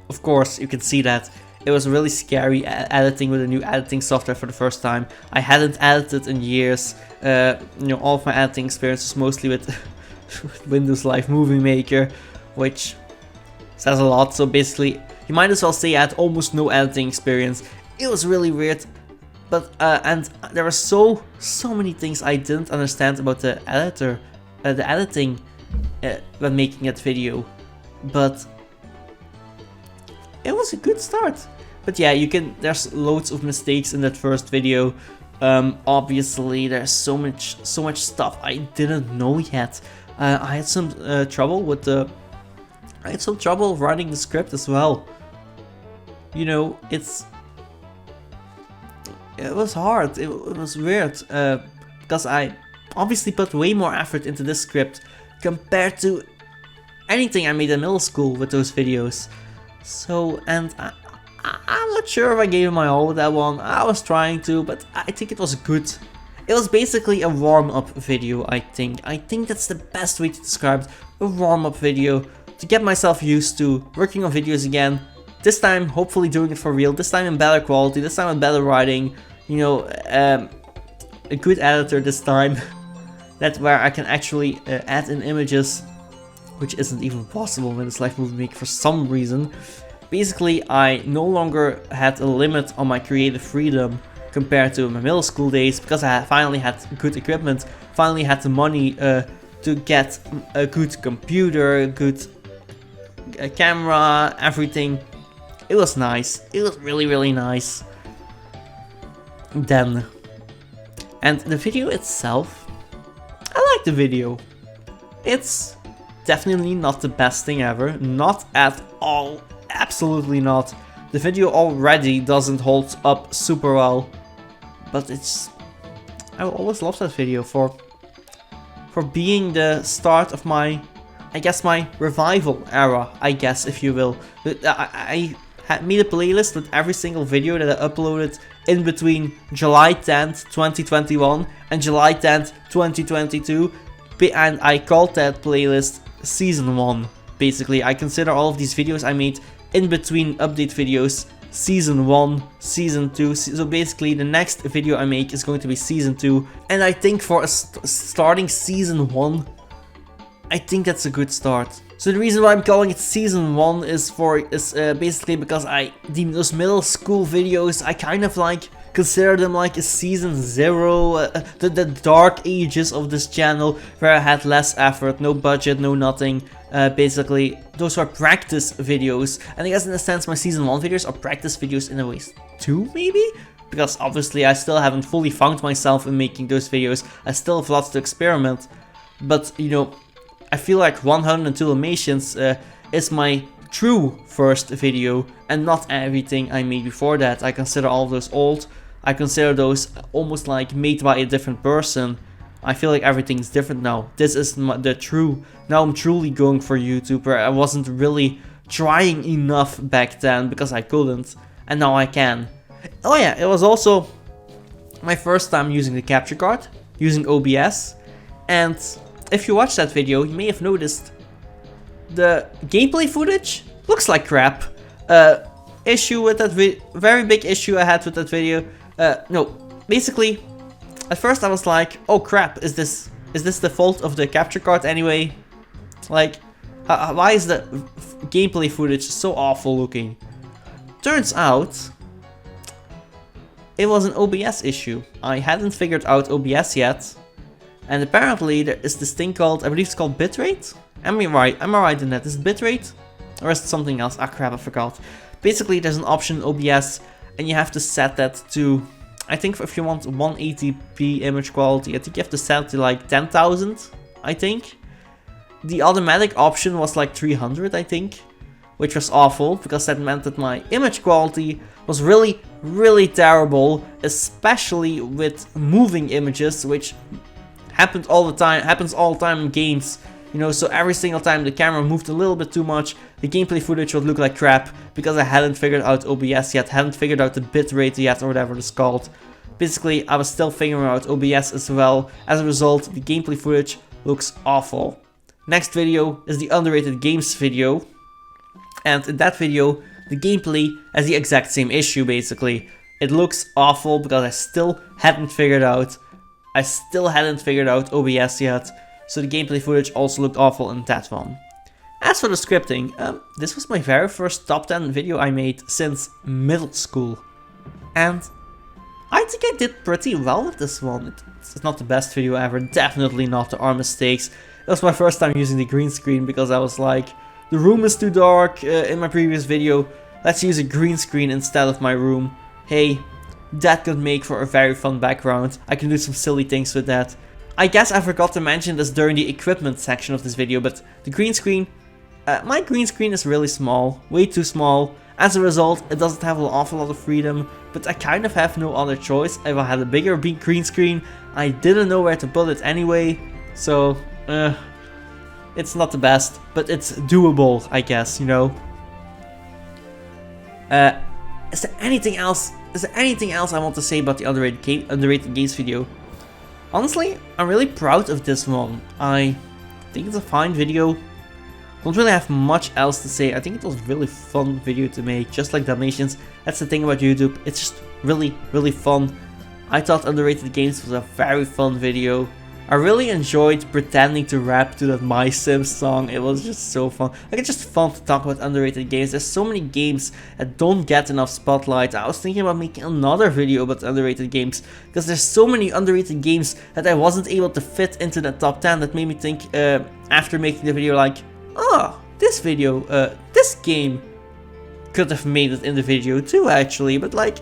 Of course, you can see that. It was really scary editing with a new editing software for the first time. I hadn't edited in years. All of my editing experience was mostly with Windows Live Movie Maker, which says a lot. So basically, you might as well say I had almost no editing experience. It was really weird, but and there were so many things I didn't understand about the editing when making that video, but it was a good start. But yeah, there's loads of mistakes in that first video. Obviously there's so much stuff I didn't know yet. I had some trouble writing the script as well. You know, it was hard, it was weird, because I obviously put way more effort into this script compared to anything I made in middle school with those videos. So, and I'm not sure if I gave it my all with that one. I was trying to, but I think it was good. It was basically a warm-up video, I think. I think that's the best way to describe it. A warm-up video to get myself used to working on videos again. This time, hopefully doing it for real. This time in better quality. This time with better writing. You know, a good editor this time. That's where I can actually add in images, which isn't even possible in this Live Movie Maker for some reason. Basically, I no longer had a limit on my creative freedom compared to my middle school days, because I finally had good equipment, finally had the money to get a good computer, a good camera, everything. It was nice. It was really nice. Then, and the video itself, I like the video. It's definitely not the best thing ever, not at all, absolutely not. The video already doesn't hold up super well, but I always loved that video for being the start of my, I guess, my revival era, I guess, if you will. I had made a playlist with every single video that I uploaded in between July 10th, 2021 and July 10th, 2022, and I called that playlist Season 1. Basically, I consider all of these videos I made in between update videos Season 1, Season 2, so basically the next video I make is going to be Season 2, and I think for starting Season 1, I think that's a good start. So the reason why I'm calling it Season 1 is basically because those middle school videos, I kind of like consider them like a Season 0, the dark ages of this channel, where I had less effort, no budget, no nothing. Basically, those were practice videos, and I guess in a sense my Season 1 videos are practice videos in a way too, maybe? Because obviously I still haven't fully found myself in making those videos, I still have lots to experiment, but you know, I feel like 102 Dalmatians is my true first video, and not everything I made before that. I consider all of those old, I consider those almost like made by a different person. I feel like everything's different now. This is the true, now I'm truly going for YouTube, where I wasn't really trying enough back then because I couldn't, and now I can. Oh yeah, it was also my first time using the capture card, using OBS, and if you watched that video, you may have noticed the gameplay footage looks like crap. Issue with that very big issue I had with that video. No, basically, at first I was like, oh crap, is this the fault of the capture card anyway? Like, why is the gameplay footage so awful looking? Turns out, it was an OBS issue. I hadn't figured out OBS yet. And apparently there is this thing called, I believe it's called bitrate? Am I right in that? Is it bitrate? Or is it something else? Ah crap, I forgot. Basically there's an option in OBS and you have to set that to, I think if you want 180p image quality, I think you have to set it to like 10,000, I think. The automatic option was like 300, I think. Which was awful, because that meant that my image quality was really, really terrible. Especially with moving images, which happens all the time in games, you know, so every single time the camera moved a little bit too much, the gameplay footage would look like crap, because I hadn't figured out OBS yet, hadn't figured out the bitrate yet, or whatever it's called. Basically, I was still figuring out OBS as well. As a result, the gameplay footage looks awful. Next video is the underrated games video, and in that video, the gameplay has the exact same issue basically. It looks awful because I still hadn't figured out OBS yet, so the gameplay footage also looked awful in that one. As for the scripting, this was my very first top 10 video I made since middle school. And I think I did pretty well with this one. It's not the best video ever, definitely not. There are mistakes. It was my first time using the green screen because I was like, the room is too dark in my previous video, let's use a green screen instead of my room. Hey, that could make for a very fun background. I can do some silly things with that. I guess I forgot to mention this during the equipment section of this video, but the green screen, my green screen is really small, way too small. As a result, it doesn't have an awful lot of freedom, but I kind of have no other choice. If I had a bigger green screen, I didn't know where to put it anyway, so it's not the best, but it's doable, I guess, you know. Is there anything else I want to say about the underrated games video? Honestly, I'm really proud of this one. I think it's a fine video. Don't really have much else to say. I think it was a really fun video to make, just like Dalmatians. That's the thing about YouTube. It's just really, really fun. I thought Underrated Games was a very fun video. I really enjoyed pretending to rap to that My Sims song. It was just so fun. Like, it's just fun to talk about underrated games. There's so many games that don't get enough spotlight. I was thinking about making another video about underrated games, because there's so many underrated games that I wasn't able to fit into the top 10. That made me think after making the video, like, oh, this game could have made it in the video too, actually. But like,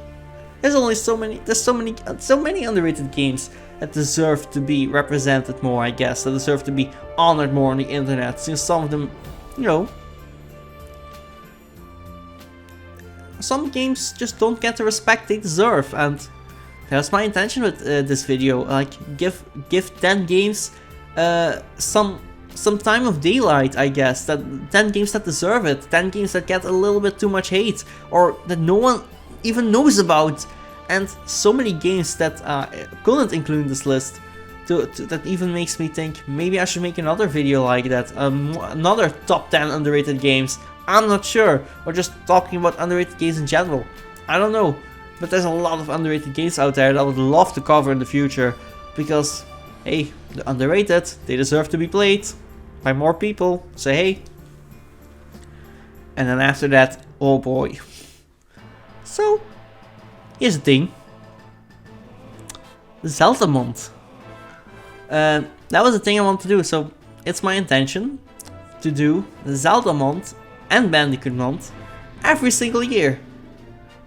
there's so many underrated games that deserve to be represented more, I guess, that deserve to be honored more on the internet, since some of them, you know, some games just don't get the respect they deserve, and that's my intention with this video. Like, give 10 games some time of daylight, I guess. That 10 games that deserve it, 10 games that get a little bit too much hate, or that no one even knows about. And so many games that couldn't include in this list, that even makes me think maybe I should make another video like that, another top 10 underrated games. I'm not sure, or just talking about underrated games in general. I don't know, but there's a lot of underrated games out there that I would love to cover in the future, because hey, they're underrated, they deserve to be played. by more people, say hey. And then after that, oh boy. So, here's the thing. Zelda month. That was the thing I wanted to do, so it's my intention to do Zelda month and Bandicoot month every single year.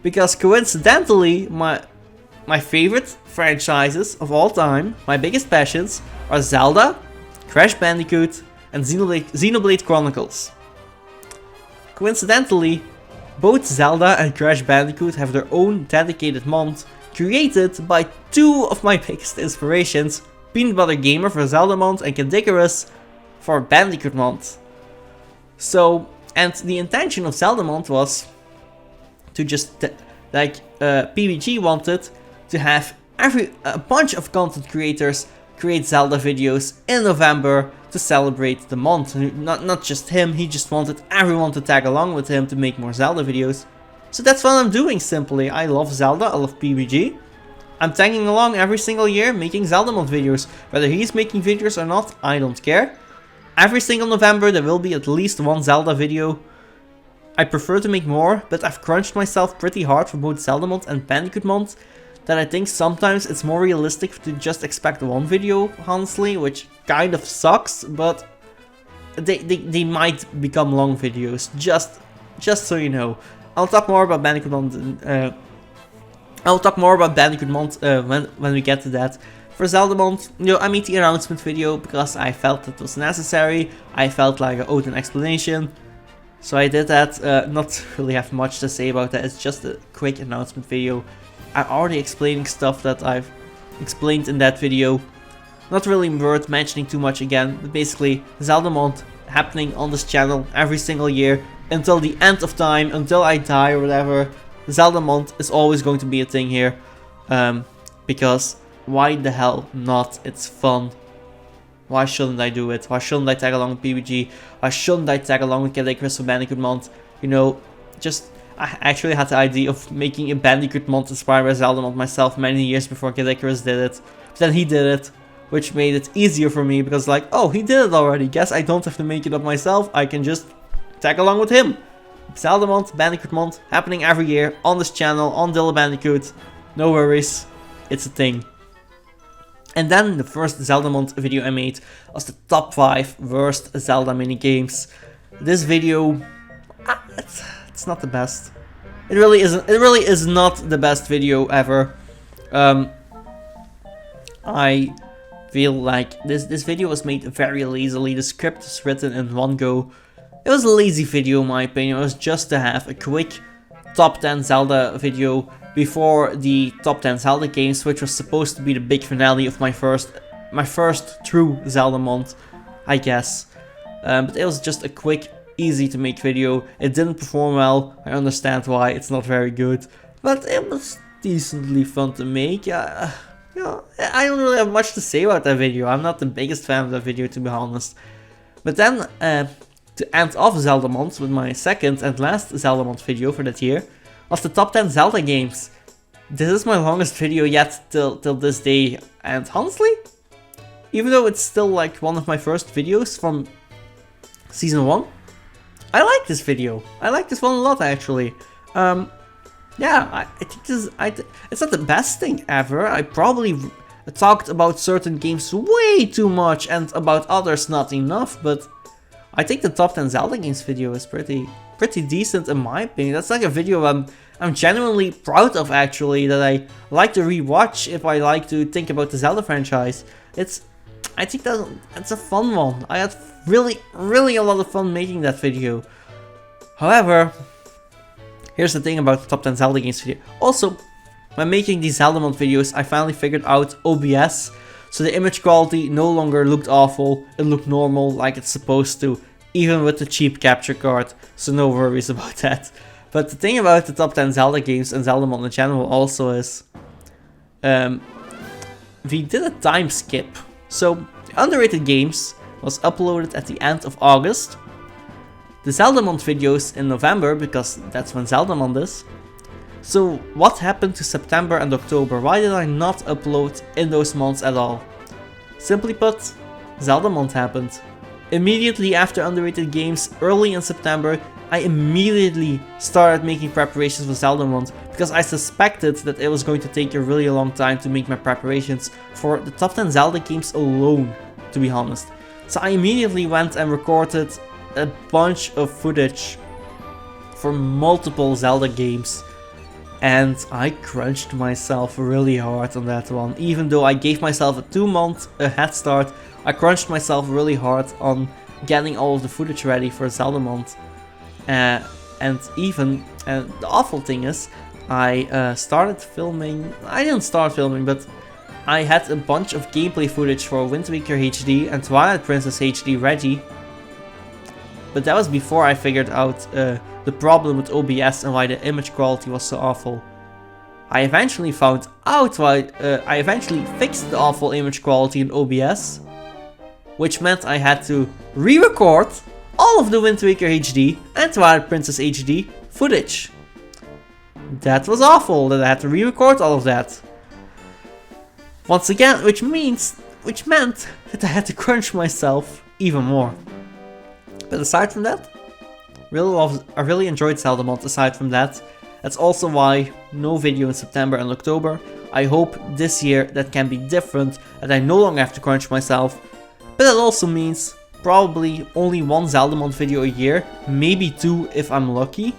Because coincidentally, my favorite franchises of all time, my biggest passions, are Zelda, Crash Bandicoot, and Xenoblade Chronicles. Coincidentally, both Zelda and Crash Bandicoot have their own dedicated month, created by two of my biggest inspirations, Peanut Butter Gamer for Zelda month and Candicarus for Bandicoot month. So, and the intention of Zelda month was to just, PBG wanted to have a bunch of content creators create Zelda videos in November to celebrate the month. Not just him, he just wanted everyone to tag along with him to make more Zelda videos. So that's what I'm doing simply. I love Zelda, I love PBG. I'm tagging along every single year making Zelda month videos. Whether he's making videos or not, I don't care. Every single November there will be at least one Zelda video. I prefer to make more, but I've crunched myself pretty hard for both Zelda month and Bandicoot month, that I think sometimes it's more realistic to just expect one video, honestly, which kind of sucks, but they might become long videos, just so you know. I'll talk more about Bandicoot month, when we get to that. For Zelda month, I made the announcement video because I felt it was necessary, I felt like I owed an explanation. So I did that, not really have much to say about that, it's just a quick announcement video. I'm already explaining stuff that I've explained in that video. Not really worth mentioning too much again, but basically Zelda month happening on this channel every single year until the end of time, until I die or whatever. Zelda month is always going to be a thing here, because why the hell not? It's fun. Why shouldn't I do it? Why shouldn't I tag along with PBG? Why shouldn't I tag along with Candicarus for Bandicoot month? I actually had the idea of making a Bandicoot month inspired by Zelda month myself many years before Candicarus did it. But then he did it, which made it easier for me because like, oh, he did it already. Guess I don't have to make it up myself. I can just tag along with him. Zelda month, Bandicoot month, happening every year on this channel, on DylanBandicoot. No worries, it's a thing. And then the first Zelda month video I made was the top 5 worst Zelda minigames. This video, it's not the best. It really isn't. It really is not the best video ever. I feel like this video was made very lazily. The script is written in one go. It was a lazy video in my opinion. It was just to have a quick top 10 Zelda video before the top 10 Zelda games, which was supposed to be the big finale of my first true Zelda month, I guess. But it was just a quick, easy to make video. It didn't perform well. I understand why. It's not very good, but it was decently fun to make. I don't really have much to say about that video. I'm not the biggest fan of that video, to be honest. But then, to end off Zelda month with my second and last Zelda month video for that year, was the top 10 Zelda games. This is my longest video yet till this day, and honestly, even though it's still like one of my first videos from season 1, I like this video. I like this one a lot actually. Yeah, I think it's not the best thing ever. I probably talked about certain games way too much and about others not enough, but I think the top 10 Zelda games video is pretty decent in my opinion. That's like a video I'm genuinely proud of actually, that I like to rewatch if I like to think about the Zelda franchise. I think that's a fun one. I had really a lot of fun making that video. However, here's the thing about the top 10 Zelda games video. Also, when making these Zelda month videos, I finally figured out OBS. So the image quality no longer looked awful, it looked normal like it's supposed to, even with the cheap capture card, so no worries about that. But the thing about the top 10 Zelda games and Zelda month in general also is, we did a time skip. So the underrated games was uploaded at the end of August, the Zelda month videos in November, because that's when Zelda month is. So what happened to September and October? Why did I not upload in those months at all? Simply put, Zelda month happened. Immediately after Underrated Games, early in September, I immediately started making preparations for Zelda month because I suspected that it was going to take a really long time to make my preparations for the top 10 Zelda games alone, to be honest. So I immediately went and recorded a bunch of footage for multiple Zelda games, and I crunched myself really hard on that one. Even though I gave myself a 2-month head start, I crunched myself really hard on getting all of the footage ready for Zelda month. And even, the awful thing is, I started filming, I didn't start filming, but I had a bunch of gameplay footage for Wind Waker HD and Twilight Princess HD ready. But that was before I figured out the problem with OBS and why the image quality was so awful. I eventually found out why, I eventually fixed the awful image quality in OBS, which meant I had to re-record all of the Wind Waker HD and Twilight Princess HD footage. That was awful, that I had to re-record all of that. Once again, which meant that I had to crunch myself even more. But aside from that, I really enjoyed Zelda month. Aside from that, that's also why no video in September and October. I hope this year that can be different, that I no longer have to crunch myself. But that also means probably only one Zelda month video a year, maybe 2 if I'm lucky.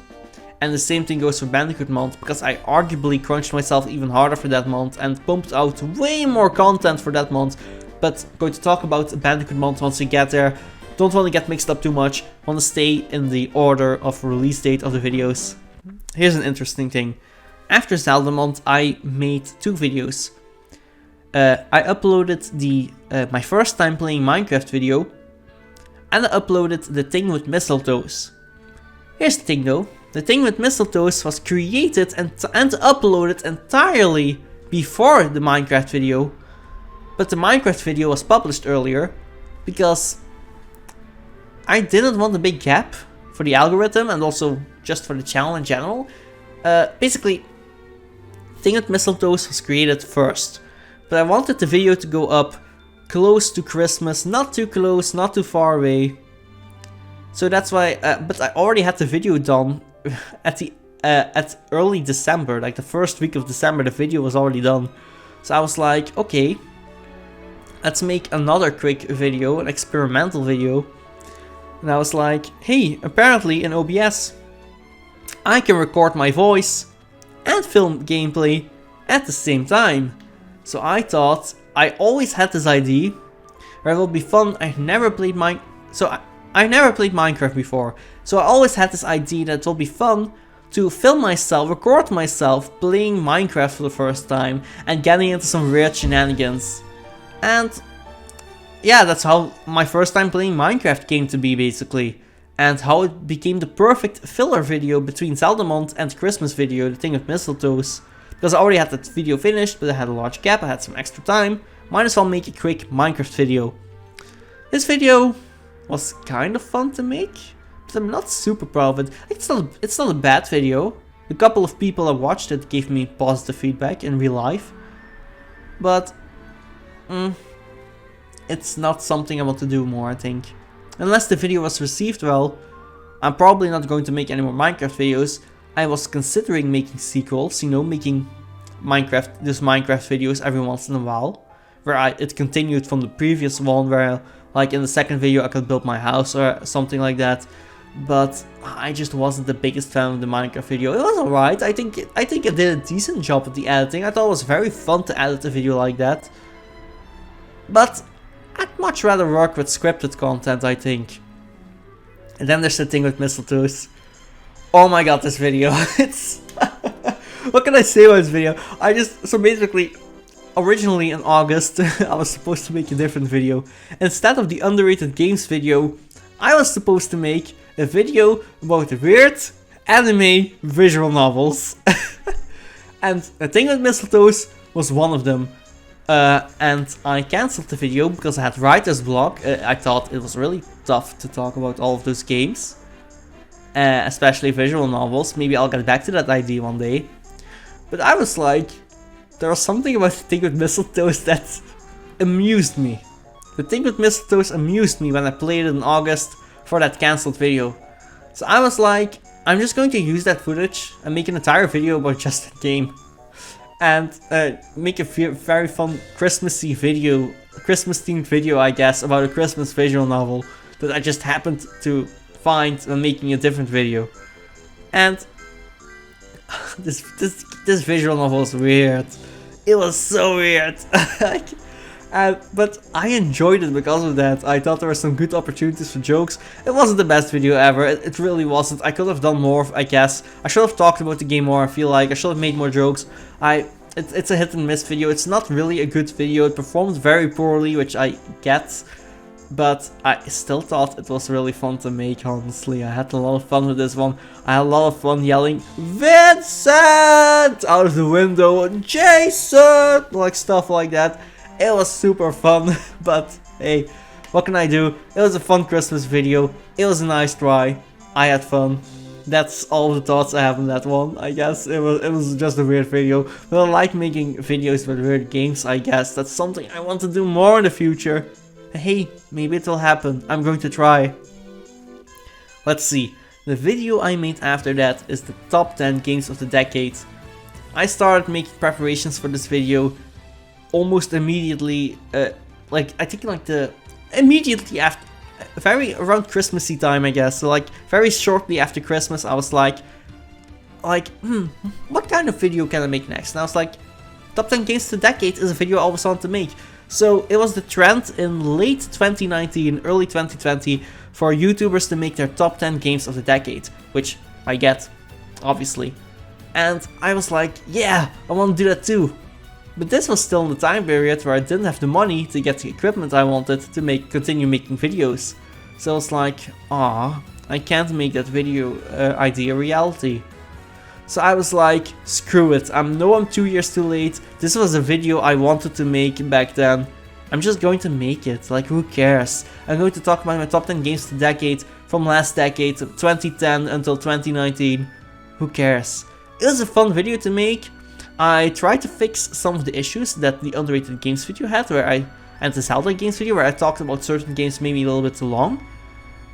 And the same thing goes for Bandicoot month, because I arguably crunched myself even harder for that month and pumped out way more content for that month. But going to talk about Bandicoot month once we get there. Don't want to get mixed up too much, want to stay in the order of release date of the videos. Here's an interesting thing. After Zelda month I made 2 videos. I uploaded the my first time playing Minecraft video, and I uploaded the thing with mistletoes. Here's the thing though, the thing with mistletoes was created and uploaded entirely before the Minecraft video, but the Minecraft video was published earlier because I didn't want a big gap for the algorithm and also just for the channel in general. Basically, thing with mistletoes was created first, but I wanted the video to go up close to Christmas, not too close, not too far away. So that's why, but I already had the video done at early December, like the first week of December, the video was already done. So I was like, okay, let's make another quick video, an experimental video. And I was like, hey, apparently in OBS, I can record my voice and film gameplay at the same time. So I thought, I always had this idea where it will be fun. I never played I never played Minecraft before. So I always had this idea that it will be fun to film myself, record myself playing Minecraft for the first time and getting into some weird shenanigans. And yeah, that's how my first time playing Minecraft came to be basically. And how it became the perfect filler video between Zelda month and Christmas video, the thing with mistletoes. Because I already had that video finished, but I had a large gap, I had some extra time. Might as well make a quick Minecraft video. This video was kind of fun to make, but I'm not super proud of it. It's not a bad video. A couple of people that watched it gave me positive feedback in real life. But it's not something I want to do more, I think. Unless the video was received well, I'm probably not going to make any more Minecraft videos. I was considering making sequels, you know, making Minecraft videos every once in a while. Where it continued from the previous one, where like in the second video I could build my house or something like that. But I just wasn't the biggest fan of the Minecraft video. It was alright, I think it did a decent job at the editing. I thought it was very fun to edit a video like that. But I'd much rather work with scripted content, I think. And then there's the thing with mistletoes. Oh my god, this video. It's... What can I say about this video? So basically, originally in August, I was supposed to make a different video. Instead of the underrated games video, I was supposed to make a video about weird anime visual novels. And the thing with mistletoes was one of them. And I cancelled the video because I had writer's block. I thought it was really tough to talk about all of those games. Especially visual novels. Maybe I'll get back to that idea one day. But I was like, there was something about the thing with mistletoes that amused me. The thing with mistletoes amused me when I played it in August for that cancelled video. So I was like, I'm just going to use that footage and make an entire video about just that game. And make a very fun Christmassy video, Christmas themed video I guess, about a Christmas visual novel that I just happened to find when making a different video. And this visual novel is weird. It was so weird. But I enjoyed it because of that. I thought there were some good opportunities for jokes. It wasn't the best video ever, it really wasn't. I could have done more, I guess. I should have talked about the game more, I feel like. I should have made more jokes. It's a hit and miss video. It's not really a good video. It performs very poorly, which I get. But I still thought it was really fun to make, honestly. I had a lot of fun with this one. I had a lot of fun yelling, Vincent! Out of the window, Jason! Like stuff like that. It was super fun, but hey, what can I do? It was a fun Christmas video. It was a nice try. I had fun. That's all the thoughts I have on that one, I guess. It was just a weird video. But I like making videos with weird games, I guess. That's something I want to do more in the future. Hey, maybe it will happen. I'm going to try. Let's see. The video I made after that is the top 10 games of the decade. I started making preparations for this video almost immediately, immediately after, very around Christmassy time, I guess. So like very shortly after Christmas, I was like, what kind of video can I make next? And I was like, top 10 games of the decade is a video I always wanted to make. So it was the trend in late 2019, early 2020 for YouTubers to make their top 10 games of the decade, which I get, obviously. And I was like, yeah, I want to do that too. But this was still in the time period where I didn't have the money to get the equipment I wanted to continue making videos. So I was like, ah, I can't make that video idea reality. So I was like, screw it, I'm 2 years too late. This was a video I wanted to make back then. I'm just going to make it, like who cares? I'm going to talk about my top 10 games of the decade from last decade, 2010 until 2019. Who cares? It was a fun video to make. I tried to fix some of the issues that the underrated games video had, and the Zelda games video, where I talked about certain games maybe a little bit too long.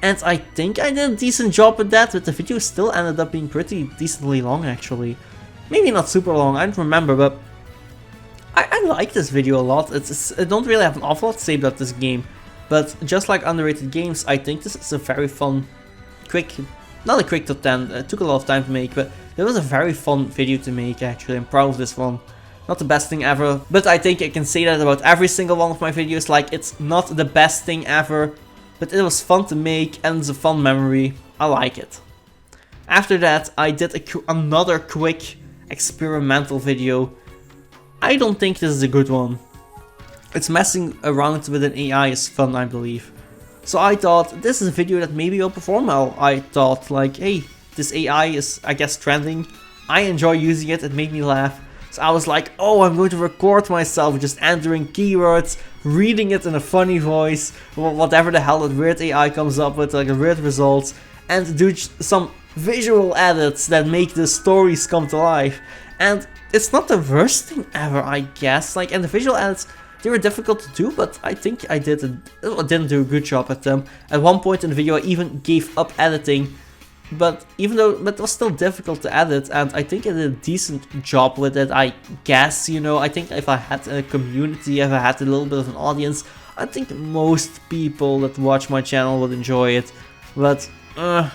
And I think I did a decent job with that, but the video still ended up being pretty decently long actually. Maybe not super long, I don't remember, but I like this video a lot. I don't really have an awful lot to say about this game, but just like underrated games, I think this is a very fun, not a quick top 10, it took a lot of time to make, but it was a very fun video to make actually. I'm proud of this one. Not the best thing ever, but I think I can say that about every single one of my videos. Like, it's not the best thing ever, but it was fun to make and it's a fun memory. I like it. After that, I did another quick experimental video. I don't think this is a good one. It's messing around with an AI is fun, I believe. So I thought, this is a video that maybe will perform well. I thought like, hey, this AI is, I guess, trending. I enjoy using it, it made me laugh. So I was like, oh, I'm going to record myself just entering keywords, reading it in a funny voice, whatever the hell that weird AI comes up with, like a weird results, and do some visual edits that make the stories come to life. And it's not the worst thing ever, I guess. Like, and the visual edits, they were difficult to do, but I think I didn't do a good job at them. At one point in the video, I even gave up editing. But it was still difficult to edit, and I think I did a decent job with it, I guess, you know. I think if I had a community, if I had a little bit of an audience, I think most people that watch my channel would enjoy it. But, I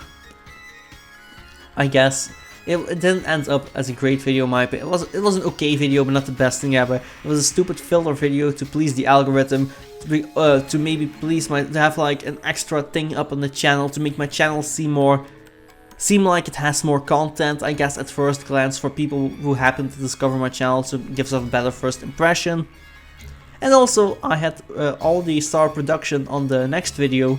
guess, it didn't end up as a great video in my opinion. It was an okay video, but not the best thing ever. It was a stupid filler video to please the algorithm, to maybe please to have like an extra thing up on the channel, to make my channel seem like it has more content, I guess, at first glance, for people who happen to discover my channel, so it gives us a better first impression. And also, I had all the star production on the next video,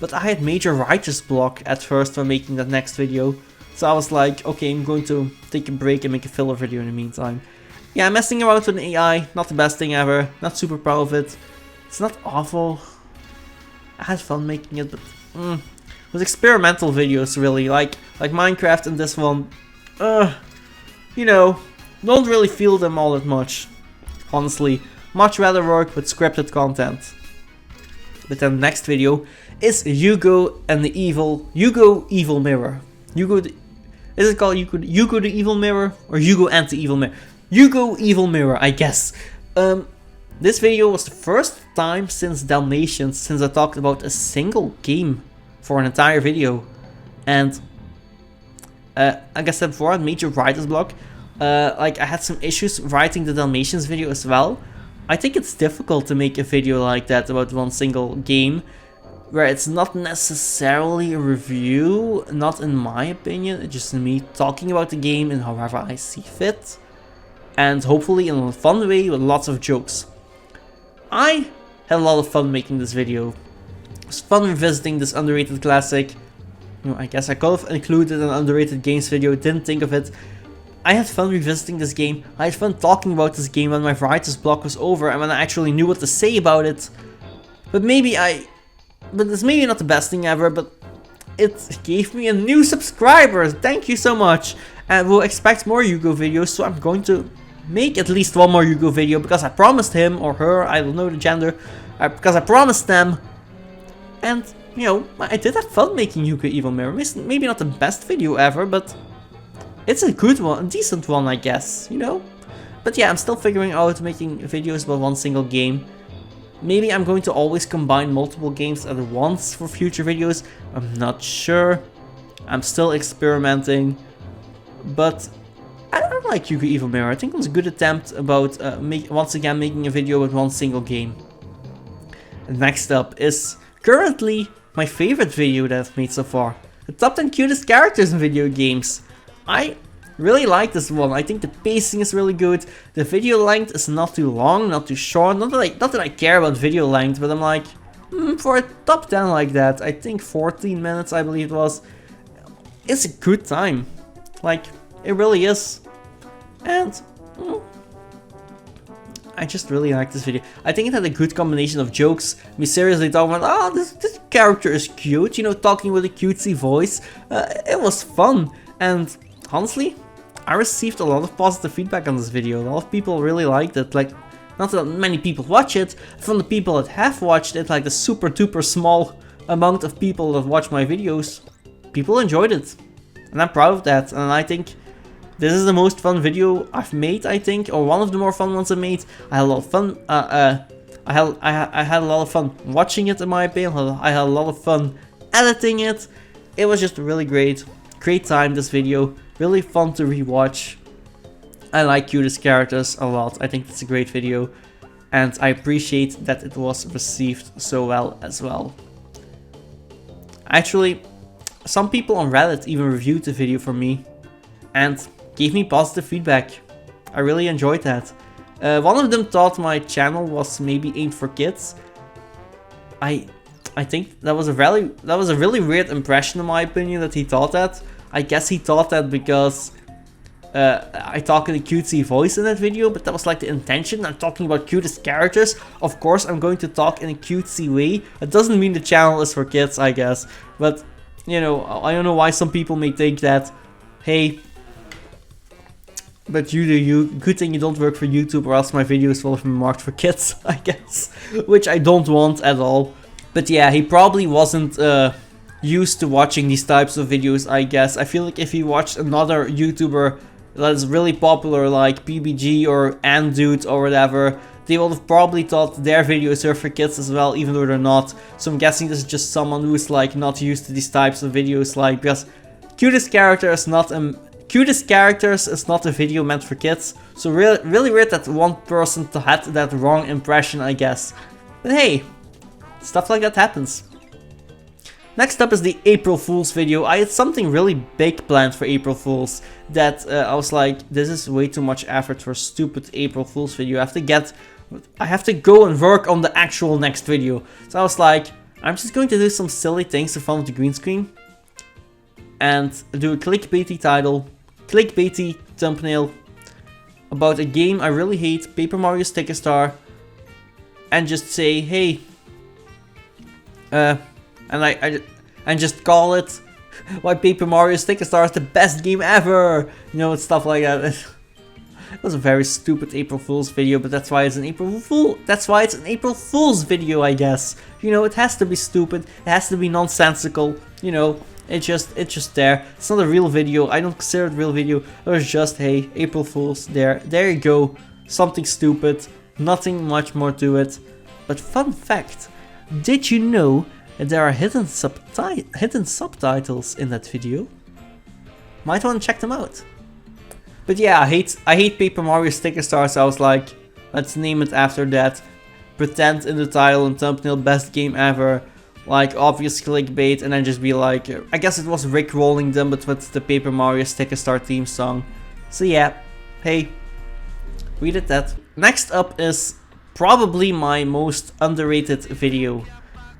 but I had major writer's block at first for making that next video. So I was like, okay, I'm going to take a break and make a filler video in the meantime. Yeah, messing around with an AI, not the best thing ever, not super proud of it. It's not awful. I had fun making it, but it was experimental videos, really, like Minecraft and this one. You know, don't really feel them all that much. Honestly, much rather work with scripted content. But then the next video is Hugo and the Evil Mirror. Is it called Hugo the Evil Mirror? Or Hugo and the Evil Mirror? Hugo Evil Mirror, I guess. This video was the first time since Dalmatians since I talked about a single game for an entire video. And like I said before, I made your writer's block. Like I had some issues writing the Dalmatians video as well. I think it's difficult to make a video like that about one single game, where it's not necessarily a review, not in my opinion, it's just me talking about the game in however I see fit, and hopefully in a fun way with lots of jokes. I had a lot of fun making this video. It was fun revisiting this underrated classic. You know, I guess I could have included an underrated games video, didn't think of it. I had fun revisiting this game, I had fun talking about this game when my writer's block was over and when I actually knew what to say about it. But it's maybe not the best thing ever, but it gave me a new subscriber, thank you so much. And we'll expect more Hugo videos, so I'm going to make at least one more Hugo video, because I promised him or her, I don't know the gender, because I promised them. And, you know, I did have fun making Hugo Evil Mirror. Maybe not the best video ever, but it's a good one, a decent one, I guess, you know? But yeah, I'm still figuring out making videos about one single game. Maybe I'm going to always combine multiple games at once for future videos. I'm not sure. I'm still experimenting. But I like Hugo Evil Mirror. I think it was a good attempt about once again making a video with one single game. And next up is currently my favorite video that I've made so far. The top 10 cutest characters in video games. I really like this one. I think the pacing is really good. The video length is not too long, not too short. Not that I care about video length, but I'm like, for a top 10 like that, I think 14 minutes I believe it was, it's a good time. Like, it really is. And I just really like this video. I think it had a good combination of jokes, me seriously talking about, oh, this character is cute, you know, talking with a cutesy voice. It was fun. And honestly, I received a lot of positive feedback on this video. A lot of people really liked it. Like, not that many people watch it. From the people that have watched it, like the super duper small amount of people that watch my videos, people enjoyed it. And I'm proud of that. And I think this is the most fun video I've made, I think, or one of the more fun ones I made. I had a lot of fun. I had a lot of fun watching it, in my opinion. I had a lot of fun editing it. It was just a really great time, this video. Really fun to rewatch. I like cutest characters a lot. I think it's a great video. And I appreciate that it was received so well as well. Actually, some people on Reddit even reviewed the video for me and gave me positive feedback. I really enjoyed that. One of them thought my channel was maybe aimed for kids. I think that was a really weird impression in my opinion that he thought that. I guess he thought that because I talk in a cutesy voice in that video, but that was like the intention. I'm talking about cutest characters. Of course, I'm going to talk in a cutesy way. It doesn't mean the channel is for kids, I guess. But, you know, I don't know why some people may think that, hey, but you do you. Good thing you don't work for YouTube, or else my videos will have been marked for kids, I guess. Which I don't want at all. But yeah, he probably wasn't used to watching these types of videos, I guess. I feel like if he watched another YouTuber that is really popular, like PBG or Andude or whatever, they would have probably thought their videos are for kids as well, even though they're not. So I'm guessing this is just someone who's like not used to these types of videos, like, because cutest characters is not a video meant for kids. So really weird that one person had that wrong impression, I guess. But hey, stuff like that happens. Next up is the April Fool's video. I had something really big planned for April Fool's that I was like, this is way too much effort for a stupid April Fool's video. I have to go and work on the actual next video. So I was like, I'm just going to do some silly things to fun with the green screen and do a clickbaity title, clickbaity thumbnail about a game I really hate, Paper Mario Sticker Star, and just say, hey, and just call it why Paper Mario Sticker Star is the best game ever, you know, and stuff like that. It was a very stupid April Fool's video, but that's why it's an April Fool's video, I guess. You know, it has to be stupid, it has to be nonsensical, you know. It's just there. It's not a real video. I don't consider it a real video. It was just, hey, April Fool's. There you go. Something stupid. Nothing much more to it. But fun fact, did you know that there are hidden subtitles in that video? Might want to check them out. But yeah, I hate Paper Mario Sticker Stars. So I was like, let's name it after that. Pretend in the title and thumbnail, best game ever. Like obvious clickbait, and then just be like, I guess it was Rick rolling them, but with the Paper Mario Sticker Star theme song. So yeah, hey, we did that. Next up is probably my most underrated video,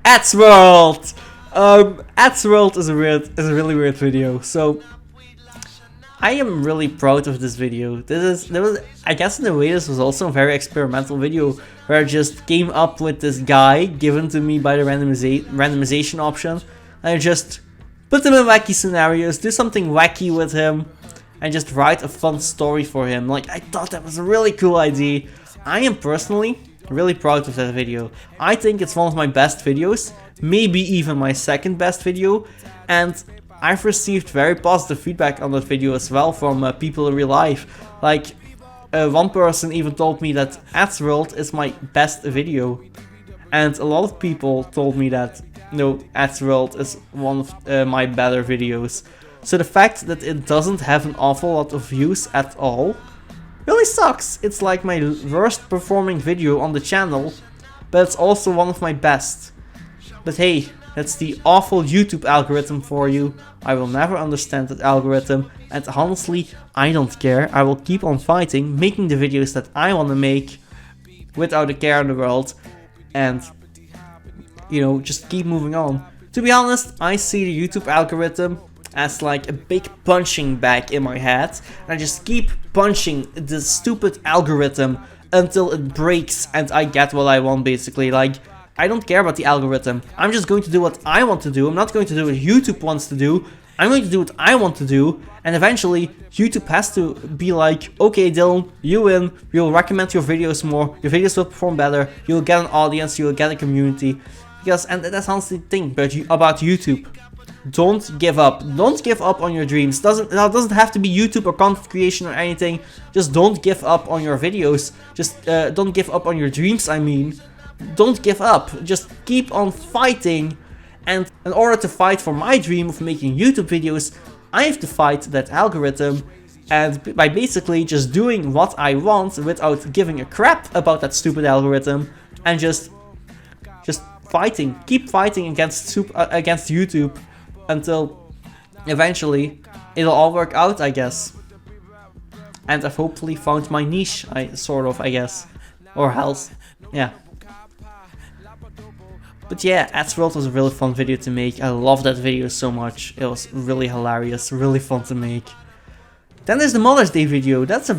Ads World. Ads World is a really weird video. So I am really proud of this video. I guess in a way this was also a very experimental video where I just came up with this guy given to me by the randomization option. And I just put him in wacky scenarios, do something wacky with him, and just write a fun story for him. Like, I thought that was a really cool idea. I am personally really proud of that video. I think it's one of my best videos, maybe even my second best video, and I've received very positive feedback on that video as well from people in real life. Like, one person even told me that Ads World is my best video. And a lot of people told me that, no, Ads World is one of my better videos. So the fact that it doesn't have an awful lot of views at all really sucks. It's like my worst performing video on the channel, but it's also one of my best. But hey, that's the awful YouTube algorithm for you. I will never understand that algorithm, and honestly, I don't care. I will keep on fighting, making the videos that I want to make without a care in the world, and, you know, just keep moving on. To be honest, I see the YouTube algorithm as like a big punching bag in my head, and I just keep punching the stupid algorithm until it breaks and I get what I want, basically. Like, I don't care about the algorithm. I'm just going to do what I want to do. I'm not going to do what YouTube wants to do. I'm going to do what I want to do. And eventually, YouTube has to be like, okay, Dylan, you win. We'll recommend your videos more. Your videos will perform better. You'll get an audience. You'll get a community. Because, and that's honestly the thing about YouTube. Don't give up. Don't give up on your dreams. It doesn't have to be YouTube or content creation or anything. Just don't give up on your videos. Just don't give up on your dreams, I mean. Don't give up, just keep on fighting. And in order to fight for my dream of making YouTube videos, I have to fight that algorithm, and by basically just doing what I want without giving a crap about that stupid algorithm, and just fighting, keep fighting against YouTube until eventually it'll all work out, I guess. And I've hopefully found my niche, I guess, or else, yeah. But yeah, Ads World was a really fun video to make. I love that video so much. It was really hilarious, really fun to make. Then there's the Mother's Day video. This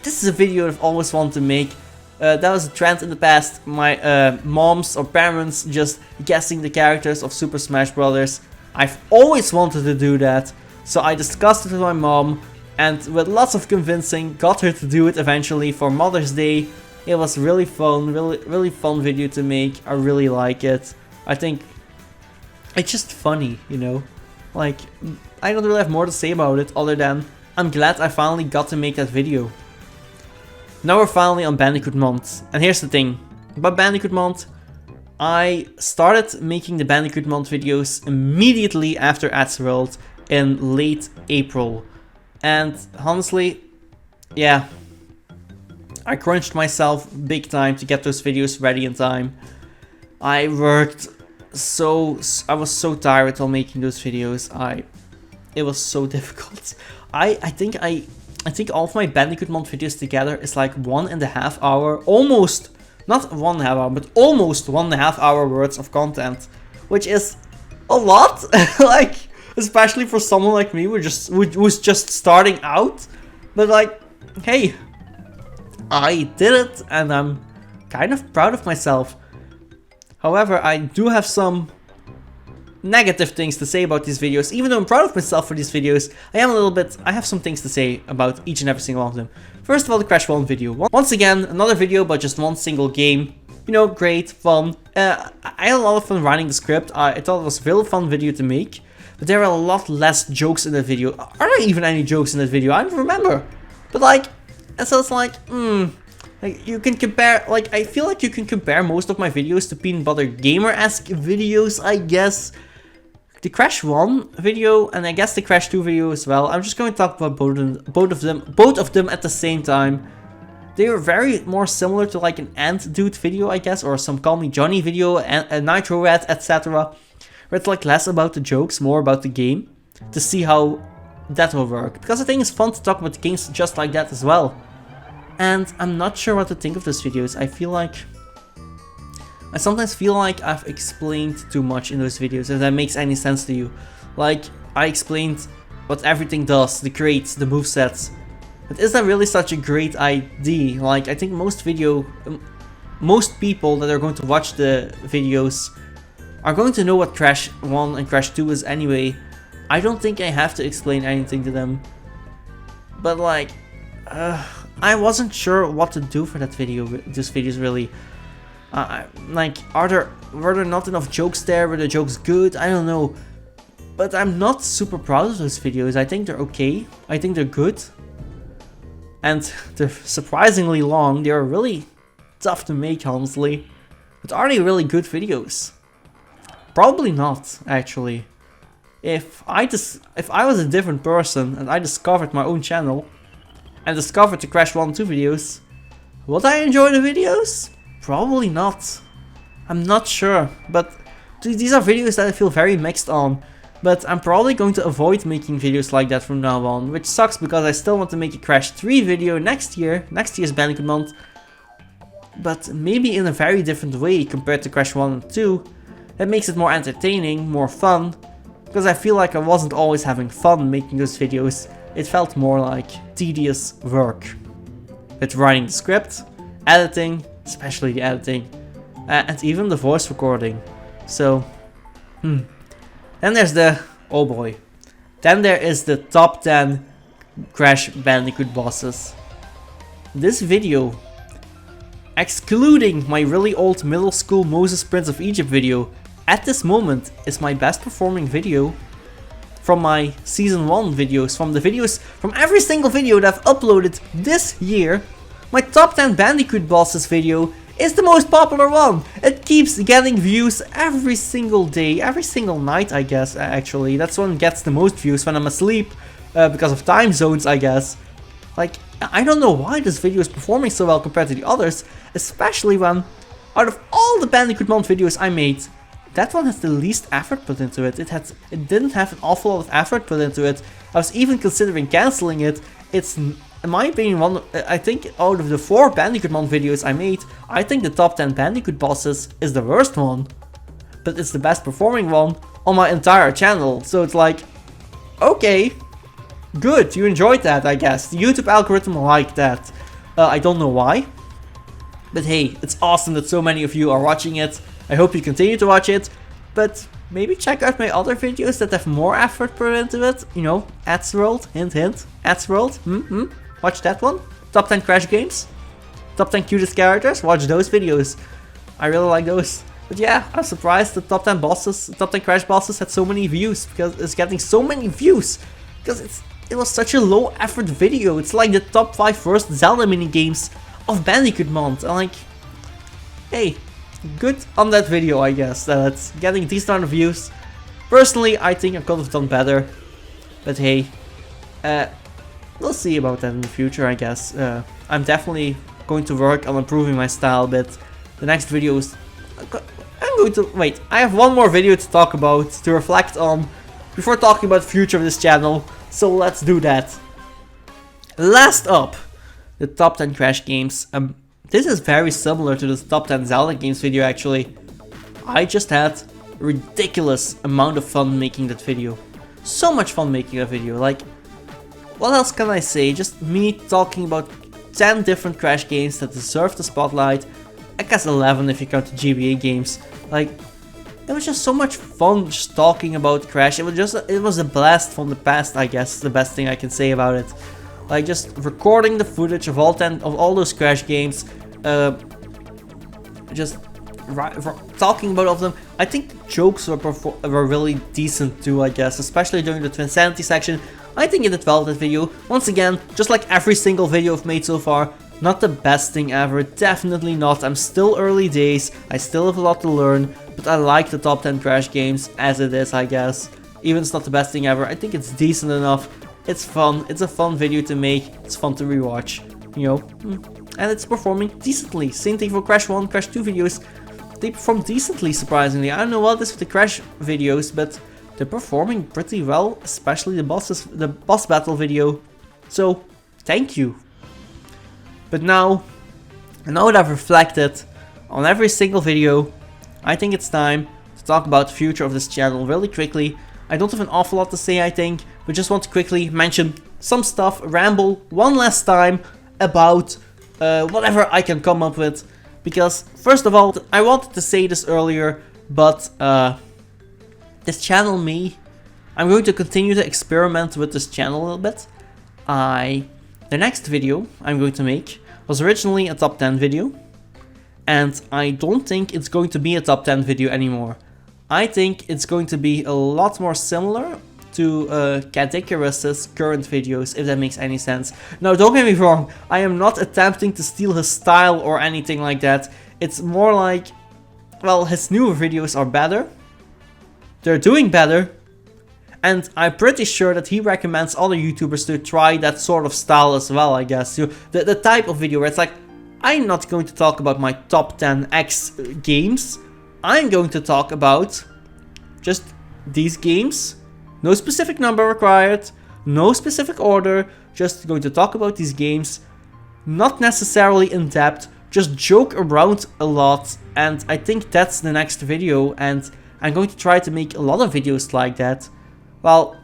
is a video I've always wanted to make. That was a trend in the past. My moms or parents just guessing the characters of Super Smash Bros. I've always wanted to do that, so I discussed it with my mom, and with lots of convincing, got her to do it eventually for Mother's Day. It was really fun, really fun video to make. I really like it. I think it's just funny, you know? Like, I don't really have more to say about it other than I'm glad I finally got to make that video. Now we're finally on Bandicoot month. And here's the thing about Bandicoot month. I started making the Bandicoot month videos immediately after Ads World in late April. And honestly, yeah, I crunched myself big time to get those videos ready in time. I was so tired while making those videos. It was so difficult. I think all of my Bandicoot month videos together is like 1.5 hour, almost, not 1.5 hour, but almost 1.5 hour worth of content, which is a lot. Like, especially for someone like me who's just starting out. But like, hey, I did it, and I'm kind of proud of myself. However, I do have some negative things to say about these videos. Even though I'm proud of myself for these videos, I have some things to say about each and every single one of them. First of all, the Crash 1 video. Once again, another video about just one single game. You know, great, fun. I had a lot of fun writing the script. I thought it was a really fun video to make. But there are a lot less jokes in that video. Are there even any jokes in that video? I don't remember. But like, and so it's like, like you can compare, like I feel like you can compare most of my videos to Peanut Butter Gamer-esque videos, I guess. The Crash 1 video and I guess the Crash 2 video as well. I'm just going to talk about both of them at the same time. They are very more similar to like an Ant Dude video, I guess, or some Call Me Johnny video, and a Nitro Rat, etc. Where it's like less about the jokes, more about the game, to see how that will work. Because I think it's fun to talk about the games just like that as well. And I'm not sure what to think of those videos. I sometimes feel like I've explained too much in those videos, if that makes any sense to you. Like, I explained what everything does, the crates, the movesets. But is that really such a great idea? Like, I think most people that are going to watch the videos are going to know what Crash 1 and Crash 2 is anyway. I don't think I have to explain anything to them. But like, I wasn't sure what to do for that video, those videos really. Like, were there not enough jokes there? Were the jokes good? I don't know. But I'm not super proud of those videos. I think they're okay. I think they're good. And they're surprisingly long. They are really tough to make, honestly. But are they really good videos? Probably not, actually. If I was a different person and I discovered my own channel and discovered the Crash 1 and 2 videos, would I enjoy the videos? Probably not. I'm not sure, but these are videos that I feel very mixed on. But I'm probably going to avoid making videos like that from now on, which sucks because I still want to make a Crash 3 video next year's Bandicoot month. But maybe in a very different way compared to Crash 1 and 2. That makes it more entertaining, more fun. Because I feel like I wasn't always having fun making those videos. It felt more like tedious work. With writing the script, editing, especially the editing, and even the voice recording. So, Then there's the, oh boy. Then there is the top 10 Crash Bandicoot bosses. This video, excluding my really old middle school Moses Prince of Egypt video, at this moment is my best performing video from my season 1 videos, from every single video that I've uploaded this year. My top 10 Bandicoot bosses video is the most popular one. It keeps getting views every single day, every single night, I guess, actually. That's when it gets the most views, when I'm asleep, because of time zones, I guess. Like, I don't know why this video is performing so well compared to the others, especially when, out of all the Bandicoot month videos I made, that one has the least effort put into it. It didn't have an awful lot of effort put into it. I was even considering cancelling it. It's, in my opinion, I think out of the 4 Bandicoot month videos I made, I think the top 10 Bandicoot bosses is the worst one. But it's the best performing one on my entire channel. So it's like, okay, good, you enjoyed that, I guess. The YouTube algorithm liked that. I don't know why. But hey, it's awesome that so many of you are watching it. I hope you continue to watch it, but maybe check out my other videos that have more effort put into it. You know, Ads World, hint hint, Ads World, watch that one. Top 10 Crash games, top 10 cutest characters, watch those videos. I really like those. But yeah, I'm surprised the top 10 bosses, top 10 Crash bosses had so many views, because it's getting so many views. Because it was such a low effort video. It's like the top 5 first Zelda minigames of Bandicoot month. I'm like, hey, good on that video, I guess, that it's getting these kind of views. Personally, I think I could have done better, but hey, we'll see about that in the future, I guess. I'm definitely going to work on improving my style, but the next video is, I'm going to, wait, I have one more video to talk about, to reflect on, before talking about the future of this channel, so let's do that. Last up, the top 10 Crash games. This is very similar to the top 10 Zelda games video, actually. I just had a ridiculous amount of fun making that video. So much fun making that video. Like, what else can I say? Just me talking about 10 different Crash games that deserve the spotlight. I guess 11 if you count the GBA games. Like, it was just so much fun just talking about Crash. It was a blast from the past, I guess, the best thing I can say about it. Like, just recording the footage of all those Crash games, just talking about all of them. I think jokes were really decent too, I guess, especially during the Twinsanity section. I think it did well, that video. Once again, just like every single video I've made so far, not the best thing ever, definitely not. I'm still early days, I still have a lot to learn, but I like the top 10 Crash games as it is, I guess. Even if it's not the best thing ever, I think it's decent enough. It's fun, it's a fun video to make, it's fun to rewatch, you know. And it's performing decently. Same thing for Crash 1, Crash 2 videos. They perform decently, surprisingly. I don't know what it is with the Crash videos, but they're performing pretty well, especially the boss battle video. So, thank you. But now that I've reflected on every single video, I think it's time to talk about the future of this channel really quickly. I don't have an awful lot to say, I think, but just want to quickly mention some stuff, ramble one last time about whatever I can come up with. Because, first of all, I wanted to say this earlier, but this channel, I'm going to continue to experiment with this channel a little bit. The next video I'm going to make was originally a top 10 video, and I don't think it's going to be a top 10 video anymore. I think it's going to be a lot more similar to Cadicarus's current videos, if that makes any sense. Now, don't get me wrong, I am not attempting to steal his style or anything like that. It's more like, well, his newer videos are better, they're doing better, and I'm pretty sure that he recommends other YouTubers to try that sort of style as well, I guess. The type of video where it's like, I'm not going to talk about my top 10 X games, I'm going to talk about just these games. No specific number required, no specific order, just going to talk about these games, not necessarily in depth, just joke around a lot, and I think that's the next video, and I'm going to try to make a lot of videos like that. Well,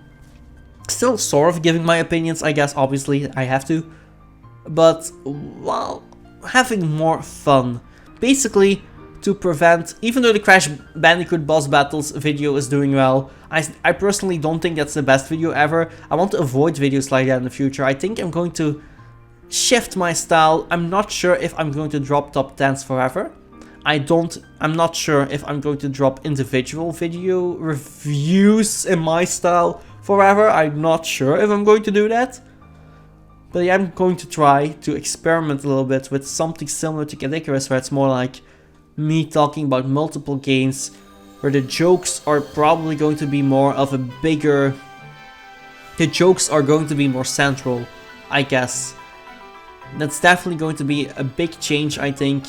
still sort of giving my opinions, I guess, obviously, I have to, but, well, having more fun. Basically, to prevent, even though the Crash Bandicoot boss battles video is doing well, I personally don't think that's the best video ever. I want to avoid videos like that in the future. I think I'm going to shift my style. I'm not sure if I'm going to drop top 10s forever. I'm not sure if I'm going to drop individual video reviews in my style forever. I'm not sure if I'm going to do that. But yeah, I'm going to try to experiment a little bit with something similar to Cadicarus, where it's more like me talking about multiple games, where the jokes are probably going to be more of a bigger... The jokes are going to be more central, I guess. That's definitely going to be a big change, I think.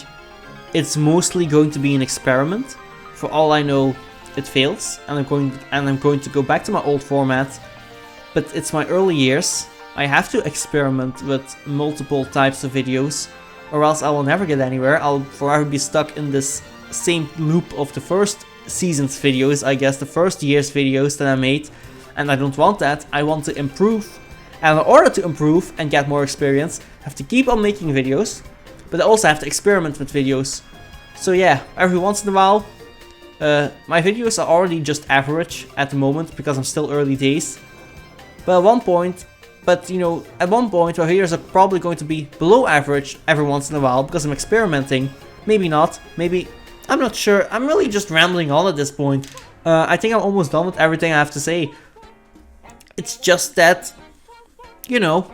It's mostly going to be an experiment. For all I know, it fails, and I'm going to go back to my old format. But it's my early years. I have to experiment with multiple types of videos, or else I will never get anywhere. I'll forever be stuck in this same loop of the first season's videos, I guess, the first year's videos that I made, and I don't want that. I want to improve, and in order to improve and get more experience, I have to keep on making videos, but I also have to experiment with videos. So yeah, every once in a while, my videos are already just average at the moment, because I'm still early days, but at one point my videos are probably going to be below average every once in a while, because I'm experimenting. Maybe not, maybe, I'm not sure. I'm really just rambling on at this point. I think I'm almost done with everything I have to say. It's just that, you know,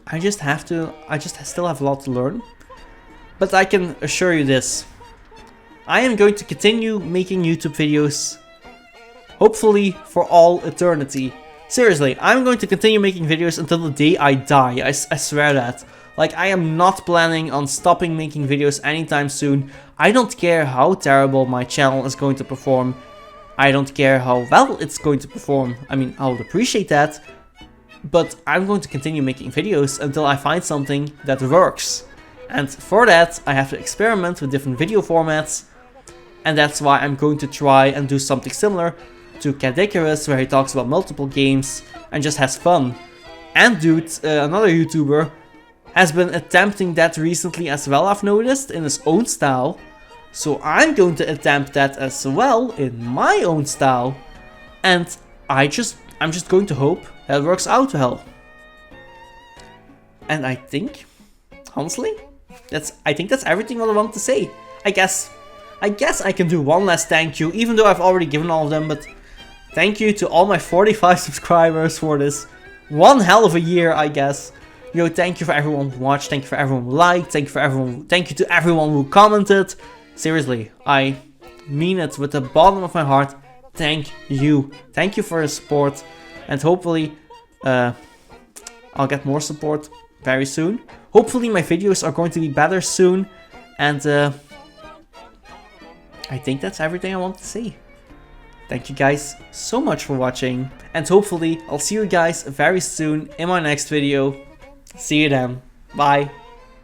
I still have a lot to learn. But I can assure you this. I am going to continue making YouTube videos, hopefully for all eternity. Seriously, I'm going to continue making videos until the day I die, I swear that. Like, I am not planning on stopping making videos anytime soon. I don't care how terrible my channel is going to perform. I don't care how well it's going to perform. I mean, I would appreciate that. But I'm going to continue making videos until I find something that works. And for that, I have to experiment with different video formats. And that's why I'm going to try and do something similar to Cadicarus, where he talks about multiple games and just has fun. And Dude, another YouTuber, has been attempting that recently as well, I've noticed, in his own style. So I'm going to attempt that as well in my own style. And I'm just going to hope that it works out well. And I think, honestly, I think that's everything what I want to say. I guess I can do one last thank you, even though I've already given all of them, but thank you to all my 45 subscribers for this one hell of a year, I guess. Yo, thank you for everyone who watched, thank you for everyone who liked, thank you to everyone who commented. Seriously, I mean it with the bottom of my heart. Thank you. Thank you for your support, and hopefully I'll get more support very soon. Hopefully my videos are going to be better soon, and I think that's everything I want to say. Thank you guys so much for watching, and hopefully I'll see you guys very soon in my next video. See you then. Bye.